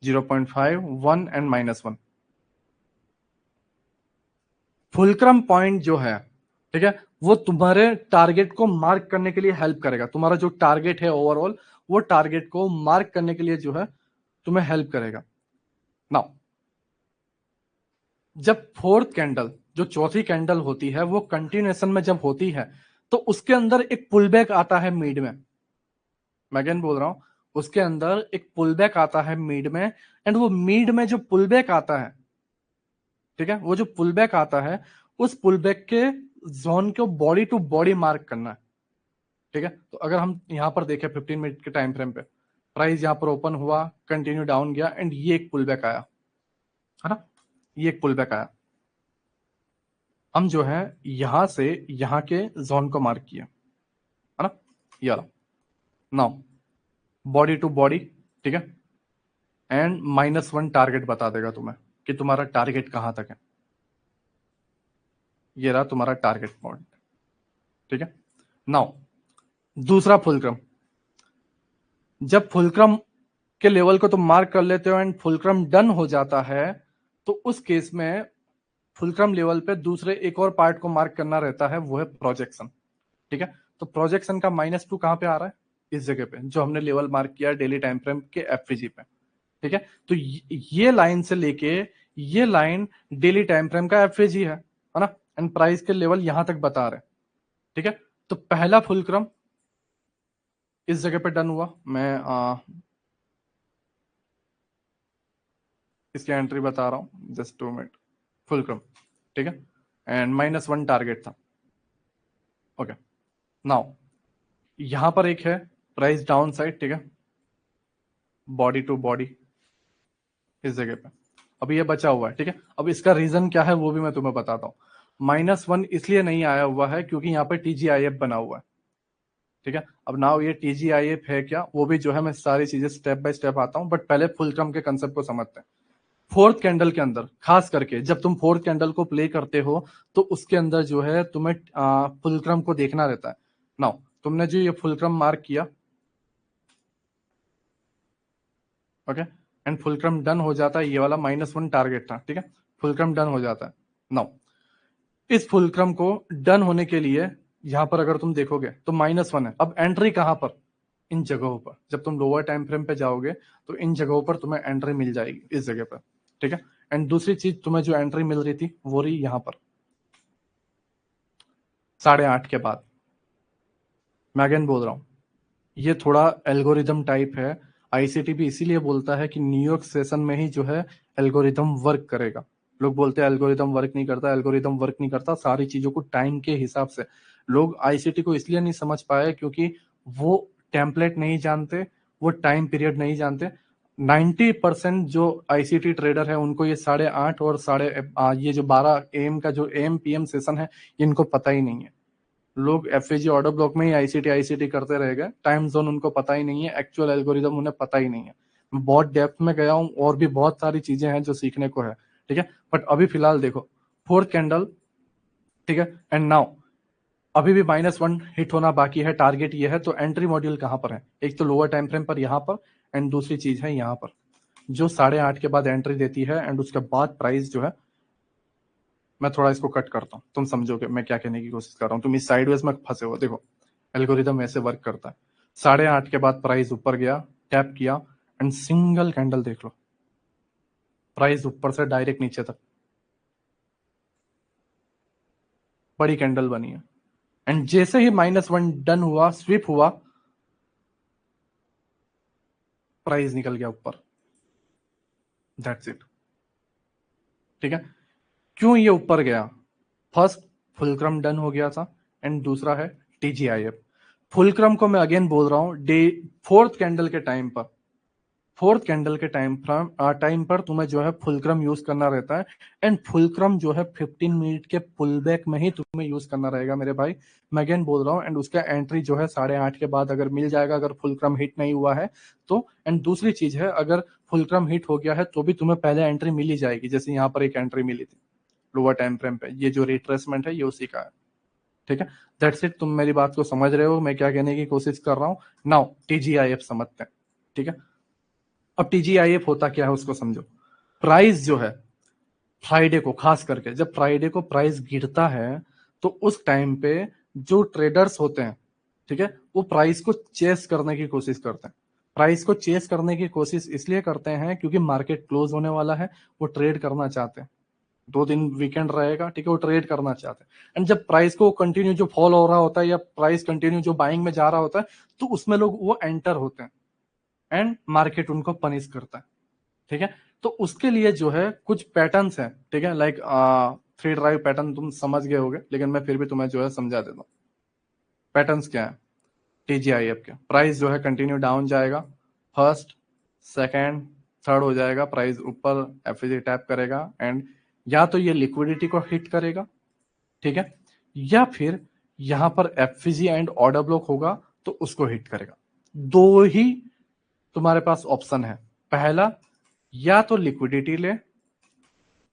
0.5, 1 एंड -1। फुलक्रम पॉइंट जो है, ठीक है, वो तुम्हारे टारगेट को मार्क करने के लिए हेल्प करेगा। तुम्हारा जो टारगेट है ओवरऑल, वो टारगेट को मार्क करने के लिए जो है तुम्हें हेल्प करेगा। नाउ जब फोर्थ कैंडल, जो चौथी कैंडल होती है, वो कंटिन्यूएशन में जब होती है, तो उसके अंदर एक पुल बैक आता है मिड में। मैं अगेन बोल रहा हूं, उसके अंदर एक पुल बैक आता है मिड में, एंड वो मिड में जो पुल बैक आता है, ठीक है, वो जो पुल बैक आता है, उस पुल बैक के जोन को बॉडी टू बॉडी मार्क करना है, ठीक है। तो अगर हम यहां पर देखें 15 मिनट के टाइम फ्रेम पे, प्राइस यहां पर ओपन हुआ, कंटिन्यू डाउन गया एंड ये एक पुल बैक आया, है ना, ये एक पुल बैक आया। हम जो है यहां से यहां के जोन को मार्क किया, है ना, ये वाला। नाउ बॉडी टू बॉडी, ठीक है, एंड -1 टारगेट बता देगा तुम्हें कि तुम्हारा टारगेट कहां तक है। ये रहा तुम्हारा टारगेट पॉइंट, ठीक है। नाउ दूसरा फुलक्रम, जब फुलक्रम के लेवल को तुम मार्क कर लेते हो एंड फुलक्रम डन हो जाता है, तो उस केस में फुलक्रम लेवल पे दूसरे एक और पार्ट को मार्क करना रहता है, वो है प्रोजेक्शन, ठीक है। तो प्रोजेक्शन का -2 कहां पे आ रहा है, इस जगह पे जो हमने लेवल मार्क किया डेली टाइम फ्रेम के एफवीजी पे, ठीक है। तो ये लाइन से लेके ये लाइन डेली टाइम फ्रेम का एफवीजी है ना, एंड प्राइस के लेवल यहां तक बता रहे हैं, ठीक है। तो पहला फुलक्रम इस जगह पे डन हुआ। मैं इसकी एंट्री बता रहा हूं, जस्ट 2 मिनट। फुलक्रम, ठीक है, एंड -1 टारगेट था, ओके। नाउ यहां पर एक है प्राइस डाउन साइड, ठीक है, बॉडी टू बॉडी इस जगह पे, अब ये बचा हुआ है, ठीक है। अब इसका रीजन क्या है वो भी मैं तुम्हें बताता हूँ। -1 इसलिए नहीं आया हुआ है क्योंकि यहाँ पे TGIF बना हुआ है, ठीक है। अब नाउ ये TGIF है क्या, वो भी जो है मैं सारी चीजें स्टेप बाय स्टेप आता हूँ, बट पहले फुलक्रम के कंसेप्ट को समझते हैं। फोर्थ कैंडल के अंदर खास करके जब तुम फोर्थ कैंडल को प्ले करते हो, तो उसके अंदर जो है तुम्हें फुलक्रम को देखना रहता है। नाउ तुमने जो ये फुलक्रम मार्क किया, ओके, एंड फुलक्रम डन हो जाता है, ये वाला -1 टारगेट था, ठीक है, फुलक्रम डन हो जाता है। नाउ इस फुलक्रम को डन होने के लिए यहां पर अगर तुम देखोगे तो -1 है। अब एंट्री कहां पर, इन जगहों पर, जब तुम लोअर टाइम फ्रेम पे जाओगे तो इन जगहों पर तुम्हें एंट्री मिल जाएगी, इस जगह पर, ठीक है। एंड दूसरी चीज तुम्हें जो एंट्री मिल रही थी वो रही यहां पर 8:30 के बाद। मैं अगेन बोल रहा हूं, ये थोड़ा एल्गोरिदम टाइप है। आईसीटी भी इसीलिए बोलता है कि न्यूयॉर्क सेशन में ही जो है एल्गोरिदम वर्क करेगा। लोग बोलते हैं एल्गोरिदम वर्क नहीं करता, एल्गोरिदम वर्क नहीं करता, सारी चीजों को टाइम के हिसाब से। लोग आईसीटी को इसलिए नहीं समझ पाए क्योंकि वो टेम्पलेट नहीं जानते, वो टाइम पीरियड नहीं जानते। 90% जो आईसीटी ट्रेडर है उनको ये 8:30 और ये जो 12 AM का जो AM PM सेशन है, इनको पता ही नहीं है। लोग एफएजी ऑर्डर ब्लॉक में ही आईसीटी आईसीटी करते रह गए, टाइम जोन उनको पता ही नहीं है, एक्चुअल एल्गोरिदम उन्हें पता ही नहीं है। मैं बहुत डेप्थ में गया हूँ और भी बहुत सारी चीजें हैं जो सीखने को है, ठीक है। बट अभी फिलहाल देखो फोर्थ कैंडल, ठीक है, एंड नाउ अभी भी -1 हिट होना बाकी है, टारगेट ये है। तो एंट्री मॉड्यूल कहां पर है, एक तो लोअर टाइम फ्रेम पर यहां पर, एंड दूसरी चीज है यहां पर जो 8:30 के बाद एंट्री देती है, एंड उसके बाद प्राइस जो है, मैं थोड़ा इसको कट करता हूँ, तुम समझोगे मैं क्या कहने की कोशिश कर रहा हूँ। तुम इस साइडवेज में फंसे हो, देखो एल्गोरिदम ऐसे वर्क करता है। 8:30 के बाद प्राइस ऊपर गया, टैप किया एंड सिंगल कैंडल देख लो, प्राइस ऊपर से डायरेक्ट नीचे तक बड़ी कैंडल बनी है, एंड जैसे ही -1 डन हुआ, स्विप हुआ, प्राइस निकल गया ऊपर। That's it. ठीक है, क्यों ये ऊपर गया? फर्स्ट, फुलक्रम डन हो गया था, एंड दूसरा है टीजीआईएफ। फुलक्रम को मैं अगेन बोल रहा हूं, डे फोर्थ कैंडल के टाइम पर, फोर्थ कैंडल के टाइम पर तुम्हें जो है फुलक्रम यूज करना रहता है, एंड फुलक्रम जो है 15 मिनट के पुलबैक में ही तुम्हें यूज करना रहेगा मेरे भाई। मैं अगेन बोल रहा हूँ, एंड उसका एंट्री जो है 8:30 के बाद अगर मिल जाएगा, अगर फुलक्रम हिट नहीं हुआ है तो। एंड दूसरी चीज है, अगर फुलक्रम हिट हो गया है तो भी तुम्हें पहले एंट्री मिल ही जाएगी, जैसे यहाँ पर एक एंट्री मिली थी लोअर टाइम फ्रेम पे, ये जो रिट्रेसमेंट है ये उसी का है। ठीक है, दैट्स इट। तुम मेरी बात को समझ रहे हो मैं क्या कहने की कोशिश कर रहा हूँ? नाउ टीजीआईएफ समझते हैं। ठीक है, अब टीजीआईएफ होता क्या है उसको समझो। प्राइस जो है फ्राइडे को, खास करके जब फ्राइडे को प्राइस गिरता है तो उस टाइम पे जो ट्रेडर्स होते हैं, ठीक है, वो प्राइस को चेस करने की कोशिश करते हैं। प्राइस को चेस करने की कोशिश इसलिए करते हैं क्योंकि मार्केट क्लोज होने वाला है, वो ट्रेड करना चाहते हैं, 2 दिन वीकेंड रहेगा, ठीक है, वो ट्रेड करना चाहते हैं। एंड जब प्राइस को कंटिन्यू जो फॉल हो रहा होता है या प्राइस कंटिन्यू जो बाइंग में जा रहा होता है, तो उसमें लोग वो एंटर होते हैं एंड मार्केट उनको पनिश करता है। ठीक है, तो उसके लिए जो है कुछ पैटर्न्स हैं, ठीक है, लाइक 3 ड्राइव पैटर्न तुम समझ गए होगे, लेकिन मैं फिर भी तुम्हें जो है समझा देता हूँ। पैटर्न्स क्या है टीजीआईएफ के? प्राइस जो है कंटिन्यू डाउन जाएगा, फर्स्ट, सेकेंड, थर्ड हो जाएगा, प्राइस ऊपर एफईजी टैप करेगा, एंड या तो ये लिक्विडिटी को हिट करेगा, ठीक है, या फिर यहां पर एफईजी एंड ऑर्डर ब्लॉक होगा तो उसको हिट करेगा। दो ही तुम्हारे पास ऑप्शन है, पहला या तो लिक्विडिटी ले,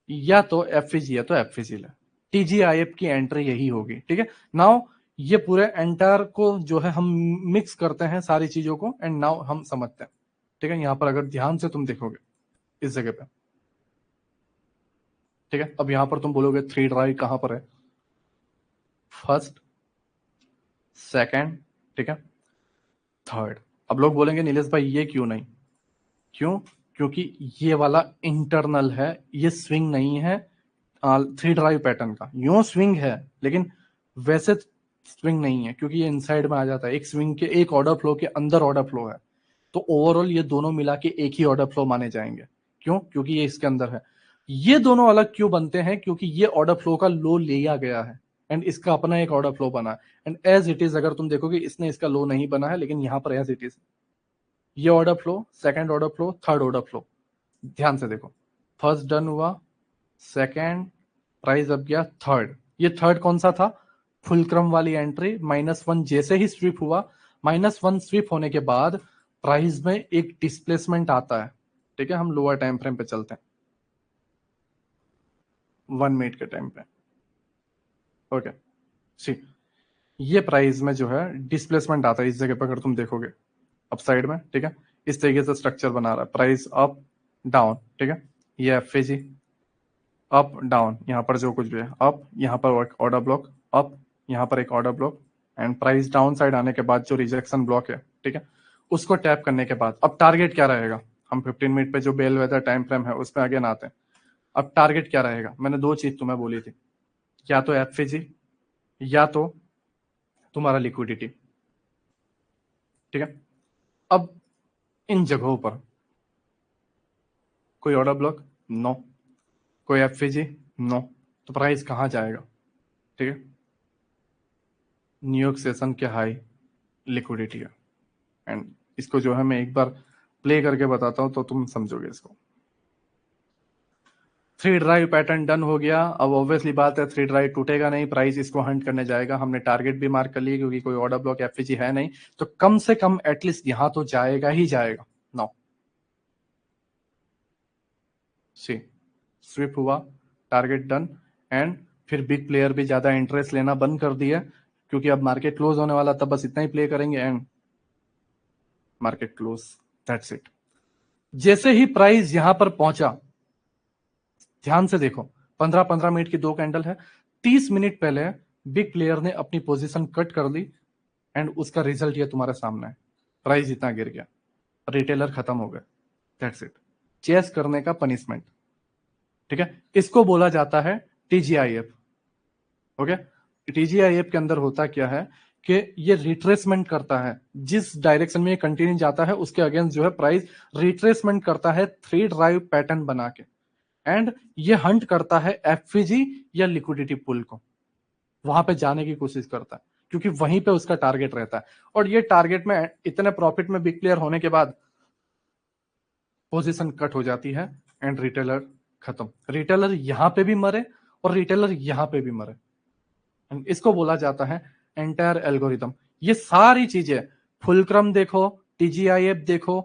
या तो एफईजी है तो एफईजी ले। टीजीआईएफ की एंट्री यही होगी। ठीक है, नाउ ये पूरे एंटायर को जो है हम मिक्स करते हैं सारी चीजों को, एंड नाउ हम समझते हैं। ठीक है, यहां पर अगर ध्यान से तुम देखोगे इस जगह पे, ठीक है, अब यहां पर तुम बोलोगे 3 ड्राइव कहां पर है? फर्स्ट, सेकेंड, ठीक है, थर्ड। अब लोग बोलेंगे नीलेश भाई ये क्यों नहीं? क्यों? क्योंकि ये वाला इंटरनल है, ये स्विंग नहीं है 3 ड्राइव पैटर्न का। यूं स्विंग है लेकिन वैसे स्विंग नहीं है, क्योंकि ये इनसाइड में आ जाता है। एक स्विंग के एक ऑर्डर फ्लो के अंदर ऑर्डर फ्लो है, तो ओवरऑल ये दोनों मिला के एक ही ऑर्डर फ्लो माने जाएंगे। क्यों? क्योंकि ये इसके अंदर है। ये दोनों अलग क्यों बनते हैं? क्योंकि ये ऑर्डर फ्लो का लो लिया गया है, एंड इसका अपना एक ऑर्डर फ्लो बना है। एंड एज इट इज अगर तुम देखोगे इसने इसका लो नहीं बना है, लेकिन यहां पर एज इट इज ये order flow, second order flow, third order flow, ध्यान से देखो। फर्स्ट डन हुआ, सेकंड, प्राइस अब गया थर्ड। ये थर्ड कौन सा था? फुलक्रम वाली एंट्री, -1 जैसे ही स्विप हुआ, -1 स्विप होने के बाद प्राइस में एक डिस्प्लेसमेंट आता है। ठीक है, हम लोअर टाइम फ्रेम पे चलते हैं, 1 मिनट के टाइम पे। ओके, सी, ये प्राइस में जो है डिस्प्लेसमेंट आता है इस जगह पर, अगर तुम देखोगे अप साइड में, ठीक है, इस तरीके से स्ट्रक्चर बना रहा है, प्राइस अप डाउन, ठीक है, ये एफएजी अप डाउन, यहाँ पर जो कुछ भी है अप, यहाँ पर एक ऑर्डर ब्लॉक अप, यहाँ पर एक order block, and price down side आने के बाद जो रिजेक्शन ब्लॉक है, ठीक है, उसको टैप करने के बाद अब टारगेट क्या रहेगा? हम 15 मिनट पे जो बेल वेदर टाइम फ्रेम है उसमें अगेन आते हैं। अब टारगेट क्या रहेगा? मैंने 2 चीज तुम्हें बोली थी, या तो एफएजी या तो तुम्हारा लिक्विडिटी। ठीक है, अब इन जगहों पर कोई ऑर्डर ब्लॉक, नो, कोई एफएजी, नो, तो प्राइस कहां जाएगा? ठीक है, न्यूयॉर्क सेशन के हाई लिक्विडिटी है, एंड इसको जो है मैं एक बार प्ले करके बताता हूं तो तुम समझोगे इसको। 3 ड्राइव पैटर्न डन हो गया। अब ऑब्वियसली बात है 3 ड्राइव टूटेगा नहीं, प्राइस इसको हंट करने जाएगा। हमने टारगेट भी मार्क कर लिया क्योंकि कोई ऑर्डर ब्लॉक एफईजी है नहीं, तो कम से कम एटलीस्ट यहां तो जाएगा ही जाएगा। नो, सी, स्विप हुआ, टारगेट डन, एंड फिर बिग प्लेयर भी ज्यादा इंटरेस्ट लेना बंद कर दिया, क्योंकि अब मार्केट क्लोज होने वाला, तब बस इतना ही प्ले करेंगे and market close, that's it. जैसे ही प्राइस यहां पर पहुंचा, ध्यान से देखो, 15-15 मिनट की 2 कैंडल है, 30 मिनट पहले बिग प्लेयर ने अपनी पोजीशन कट कर ली, एंड उसका रिजल्ट ये तुम्हारे सामने है, प्राइस इतना गिर गया, रिटेलर खत्म हो गए, दैट्स इट। चेस करने का पनिशमेंट। ठीक है, इसको बोला जाता है टीजीआईएफ। ओके, टीजीआईएफ के अंदर होता क्या है कि ये रिट्रेसमेंट करता है, जिस डायरेक्शन में ये कंटिन्यू जाता है उसके अगेंस्ट जो है प्राइस रिट्रेसमेंट करता है 3 ड्राइव पैटर्न बना के, एंड ये हंट करता है एफवीजी या लिक्विडिटी पुल को, वहां पे जाने की कोशिश करता है क्योंकि वहीं पे उसका टारगेट रहता है। और ये टारगेट में इतने प्रॉफिट में बिग क्लियर होने के बाद पोजीशन कट हो जाती है एंड रिटेलर खत्म। रिटेलर यहां पे भी मरे और रिटेलर यहां पे भी मरे, and इसको बोला जाता है एंटायर एल्गोरिथम। ये सारी चीजें फुलक्रम देखो, टीजीआईएफ देखो,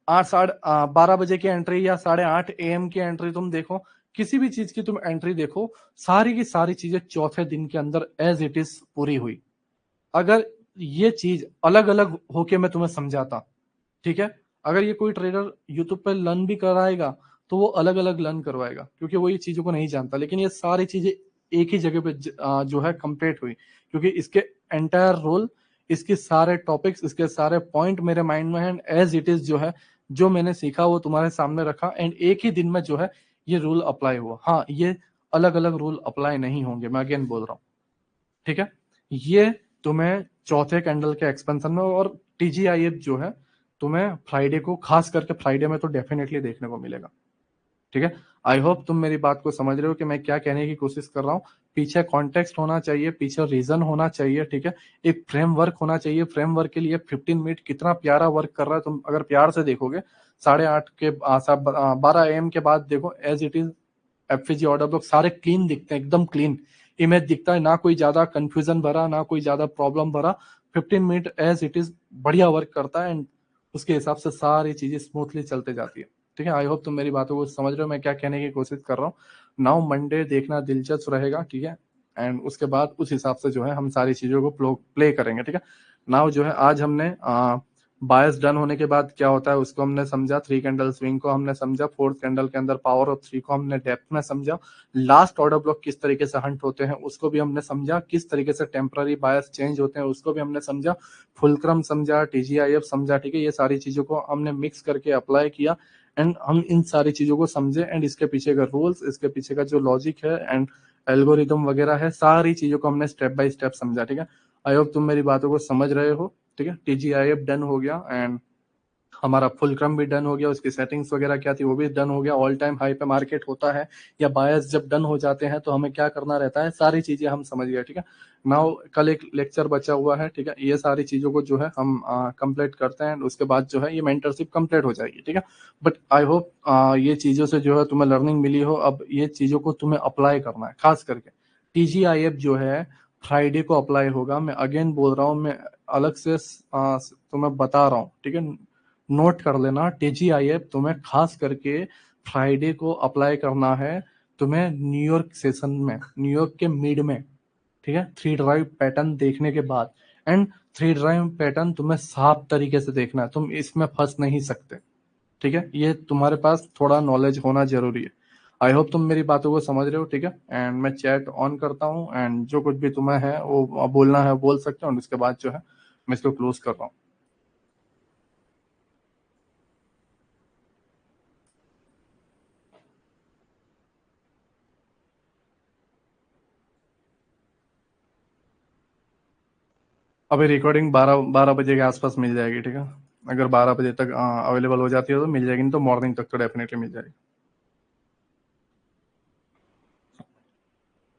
8 साढ़े 12 बजे की एंट्री या 8:30 AM की एंट्री तुम देखो, किसी भी चीज की तुम एंट्री देखो, सारी की सारी चीजें चौथे दिन के अंदर एज इट इज पूरी हुई। अगर ये चीज अलग अलग होके मैं तुम्हें समझाता, ठीक है, अगर ये कोई ट्रेडर यूट्यूब पे लर्न भी कराएगा तो वो अलग अलग लर्न करवाएगा क्योंकि वो ये चीजों को नहीं जानता, लेकिन ये सारी चीजें एक ही जगह पे जो है कंप्लीट हुई क्योंकि इसके एंटायर रोल, इसके सारे टॉपिक्स, इसके सारे पॉइंट मेरे माइंड में है, एज इट इज जो है जो मैंने सीखा वो तुम्हारे सामने रखा, एंड एक ही दिन में जो है ये रूल अप्लाई हुआ। हाँ, ये अलग अलग रूल अप्लाई नहीं होंगे, मैं अगेन बोल रहा हूँ, ठीक है। ये तुम्हें चौथे कैंडल के एक्सपेंशन में और टीजीआईएफ जो है तुम्हें फ्राइडे को, खास करके फ्राइडे में तो डेफिनेटली देखने को मिलेगा, ठीक है। आई होप तुम मेरी बात को समझ रहे हो कि मैं क्या कहने की कोशिश कर रहा हूँ। पीछे कॉन्टेक्स्ट होना चाहिए, पीछे रीजन होना चाहिए, ठीक है, एक फ्रेमवर्क होना चाहिए। फ्रेमवर्क के लिए 15 मिनट कितना प्यारा वर्क कर रहा है, तुम अगर प्यार से देखोगे 8:30 के 12 AM के बाद देखो, as it is FVG order block सारे क्लीन दिखते हैं, एकदम क्लीन इमेज दिखता है, ना कोई ज्यादा कंफ्यूजन भरा, ना कोई ज्यादा प्रॉब्लम भरा। 15 मिनट एज इट इज बढ़िया वर्क करता है एंड उसके हिसाब से सारी चीजें स्मूथली चलते जाती है, ठीक है। आई होप तुम मेरी बातों को समझ रहे हो मैं क्या कहने की कोशिश कर रहा हूँ। नाउ मंडे देखना दिलचस्प रहेगा, ठीक है, एंड उसके बाद उस हिसाब से जो है हम सारी चीजों को प्ले करेंगे, ठीक है। नाउ जो है आज हमने बायस डन होने के बाद क्या होता है उसको हमने समझा, 3 कैंडल स्विंग को हमने समझा, 4th कैंडल के अंदर पावर ऑफ 3 को हमने डेप्थ में समझा, लास्ट ऑर्डर ब्लॉक किस तरीके से हंट होते हैं उसको भी हमने समझा, किस तरीके से टेम्पररी बायस चेंज होते हैं उसको भी हमने समझा, फुलक्रम समझा, टीजीआईएफ समझा, ठीक है। ये सारी चीजों को हमने मिक्स करके अप्लाई किया एंड हम इन सारी चीजों को समझे एंड इसके पीछे का रूल्स, इसके पीछे का जो लॉजिक है एंड एल्गोरिदम वगैरह है, सारी चीजों को हमने स्टेप बाय स्टेप समझा, ठीक है। आई होप तुम मेरी बातों को समझ रहे हो, ठीक है। टीजीआईएफ डन हो गया एंड हमारा फुलक्रम भी डन हो गया, उसकी सेटिंग्स वगैरह क्या थी वो भी डन हो गया। ऑल टाइम हाई पे मार्केट होता है या बायस जब डन हो जाते हैं तो हमें क्या करना रहता है, सारी चीजें हम समझ गए, ठीक है। नाउ कल एक लेक्चर बचा हुआ है, ठीक है, ये सारी चीजों को जो है हम कंप्लीट करते हैं, उसके बाद जो है ये मेंटरशिप कंप्लीट हो जाएगी, ठीक है। बट आई होप ये चीजों से जो है तुम्हें लर्निंग मिली हो। अब ये चीजों को तुम्हें अप्लाई करना है, खास करके टीजीआईएफ जो है फ्राइडे को अप्लाई होगा। मैं अगेन बोल रहा हूँ, मैं अलग से तुम्हें बता रहा हूँ, ठीक है, नोट कर लेना। टीजीआईएफ तुम्हें खास करके फ्राइडे को अप्लाई करना है, तुम्हें न्यूयॉर्क सेशन में, न्यूयॉर्क के मिड में, ठीक है, 3 ड्राइव पैटर्न देखने के बाद, एंड 3 ड्राइव पैटर्न तुम्हें साफ तरीके से देखना है, तुम इसमें फंस नहीं सकते, ठीक है। ये तुम्हारे पास थोड़ा नॉलेज होना जरूरी है। आई होप तुम मेरी बातों को समझ रहे हो, ठीक है। एंड मैं चैट ऑन करता हूँ एंड जो कुछ भी तुम्हें है वो बोलना है बोल सकते हो, और उसके बाद जो है मैं इसको क्लोज कर रहा हूँ। अभी रिकॉर्डिंग 12 बजे के आसपास मिल जाएगी, ठीक है। अगर 12 बजे तक अवेलेबल हो जाती है तो मिल जाएगी, नहीं तो मॉर्निंग तक तो डेफिनेटली मिल जाएगी।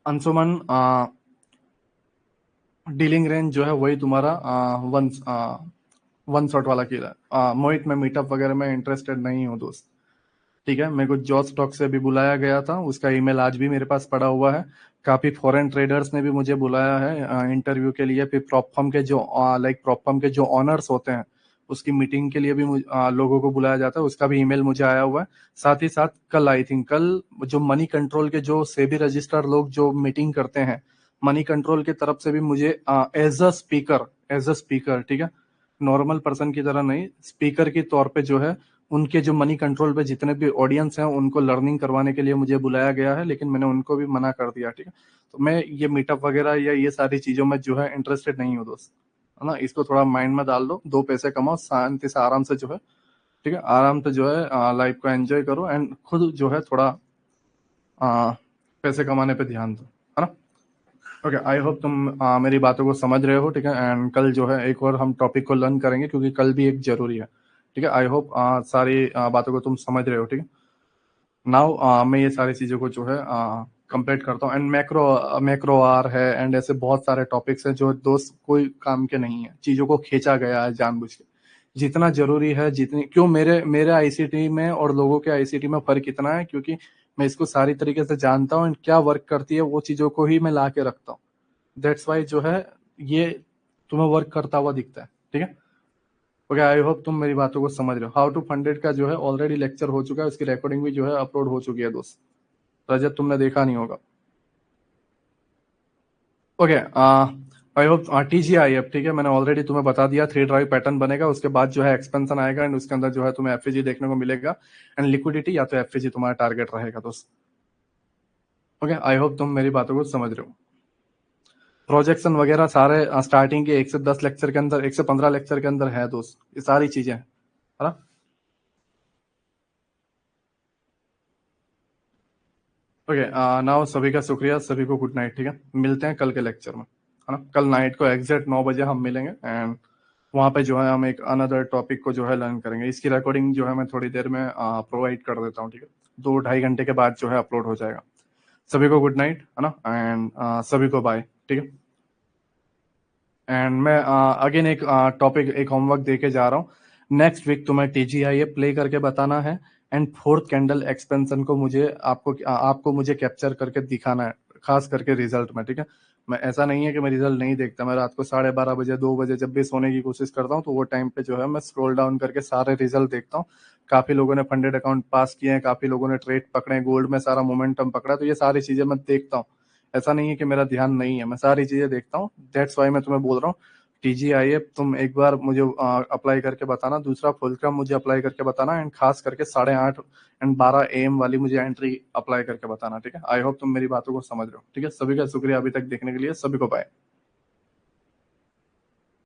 अंशुमन, डीलिंग रेंज जो है वही तुम्हारा वन वन शॉट वाला किला है। मोहित, मैं मीटअप वगैरह में इंटरेस्टेड नहीं हूँ दोस्त, ठीक है। मेरे को जॉस स्टॉक से भी बुलाया गया था, उसका ईमेल आज भी मेरे पास पड़ा हुआ है। काफी फॉरेन ट्रेडर्स ने भी मुझे बुलाया है इंटरव्यू के लिए। फिर प्रॉपफर्म के जो प्रॉपफर्म के जो ऑनर्स होते हैं उसकी मीटिंग के लिए भी लोगों को बुलाया जाता है, उसका भी ईमेल मुझे आया हुआ है। साथ ही साथ कल, आई थिंक कल, जो मनी कंट्रोल के जो सेबी रजिस्टर्ड लोग जो मीटिंग करते हैं, मनी कंट्रोल की तरफ से भी मुझे एज अ स्पीकर, ठीक है, नॉर्मल पर्सन की तरह नहीं, स्पीकर के तौर पे जो है उनके जो मनी कंट्रोल पे जितने भी ऑडियंस हैं उनको लर्निंग करवाने के लिए मुझे बुलाया गया है, लेकिन मैंने उनको भी मना कर दिया, ठीक है। तो मैं ये मीटअप वगैरह या ये सारी चीजों में जो है इंटरेस्टेड नहीं हूँ दोस्त, है ना। इसको थोड़ा माइंड में डाल दो, 2 पैसे कमाओ शांति से, आराम से जो है, ठीक है, आराम से जो है लाइफ को एंजॉय करो एंड खुद जो है थोड़ा पैसे कमाने पे ध्यान दो, है ना। ओके, आई होप तुम मेरी बातों को समझ रहे हो, ठीक है। एंड कल जो है एक और हम टॉपिक को लर्न करेंगे, क्योंकि कल भी एक जरूरी है, ठीक है। आई होप सारी बातों को तुम समझ रहे हो, ठीक है। नाउ मैं ये सारी चीजों को जो है कंप्लीट करता हूँ। एंड मैक्रो मैक्रो आर है, एंड ऐसे बहुत सारे टॉपिक्स हैं जो दोस्त कोई काम के नहीं है, चीजों को खींचा गया है जानबूझ के। जितना जरूरी है, जितनी क्यों मेरे मेरे आईसीटी में और लोगों के आईसीटी में फर्क इतना है, क्योंकि मैं इसको सारी तरीके से जानता हूँ, एंड क्या वर्क करती है वो चीजों को ही मैं ला के रखता हूँ। दैट्स वाई जो है ये तुम्हें वर्क करता हुआ दिखता है, ठीक है। ओके, आई होप तुम मेरी बातों को समझ रहे हो। हाउ टू फंडेड का जो है ऑलरेडी लेक्चर हो चुका है, उसकी रिकॉर्डिंग भी जो है अपलोड हो चुकी है दोस्त। रजत, तुमने देखा नहीं होगा। ओके, आई होप टीजीआईएफ, ठीक है, मैंने ऑलरेडी तुम्हें बता दिया। 3 ड्राइव पैटर्न बनेगा, उसके बाद जो है एक्सपेंशन आएगा, एंड उसके अंदर जो है तुम्हें एफएजी देखने को मिलेगा, एंड लिक्विडिटी या तो एफएजी तुम्हारा टारगेट रहेगा दोस्त। ओके, आई होप तुम मेरी बातों को समझ रहे हो। प्रोजेक्शन वगैरह सारे स्टार्टिंग के 1 से 10 लेक्चर के अंदर, 1 से 15 लेक्चर के अंदर है दोस्त, ये सारी चीजें है ना। ओके, नाउ सभी का शुक्रिया, सभी को गुड नाइट, ठीक है। मिलते हैं कल के लेक्चर में, है ना। कल नाइट को एग्जैक्ट 9 बजे हम मिलेंगे, एंड वहाँ पे जो है हम एक अनदर टॉपिक को जो है लर्न करेंगे। इसकी रिकॉर्डिंग जो है मैं थोड़ी देर में प्रोवाइड कर देता हूँ, ठीक है। 2-2.5 घंटे के बाद जो है अपलोड हो जाएगा। सभी को गुड नाइट, है ना। एंड सभी को बाय, ठीक है। एंड मैं अगेन एक टॉपिक, एक होमवर्क दे के जा रहा हूँ। नेक्स्ट वीक तुम्हें टीजीआईए प्ले करके बताना है, एंड फोर्थ कैंडल एक्सपेंशन को मुझे आपको मुझे कैप्चर करके दिखाना है, खास करके रिजल्ट में, ठीक है। मैं ऐसा नहीं है कि मैं रिजल्ट नहीं देखता, मैं रात को 12:30 बजे 2 बजे जब भी सोने की कोशिश करता हूँ, तो वो टाइम पे जो है मैं स्क्रॉल डाउन करके सारे रिजल्ट देखता हूँ। काफी लोगों ने फंडेड अकाउंट पास किए हैं, काफी लोगों ने ट्रेड पकड़े, गोल्ड में सारा मोमेंटम पकड़ा, तो ये सारी चीजें मैं देखता हूँ। ऐसा नहीं है कि मेरा ध्यान नहीं है, मैं सारी चीजें देखता हूँ। दैट्स वाई मैं तुम्हें बोल रहा हूँ, टीजीआईएफ तुम एक बार मुझे अप्लाई करके बताना, दूसरा फुलक्रम मुझे अप्लाई करके बताना, एंड खास करके 8:30 एंड 12 AM वाली मुझे एंट्री अप्लाई करके बताना, ठीक है। आई होप तुम मेरी बातों को समझ रहे हो, ठीक है। सभी का शुक्रिया अभी तक देखने के लिए, सभी को बाय।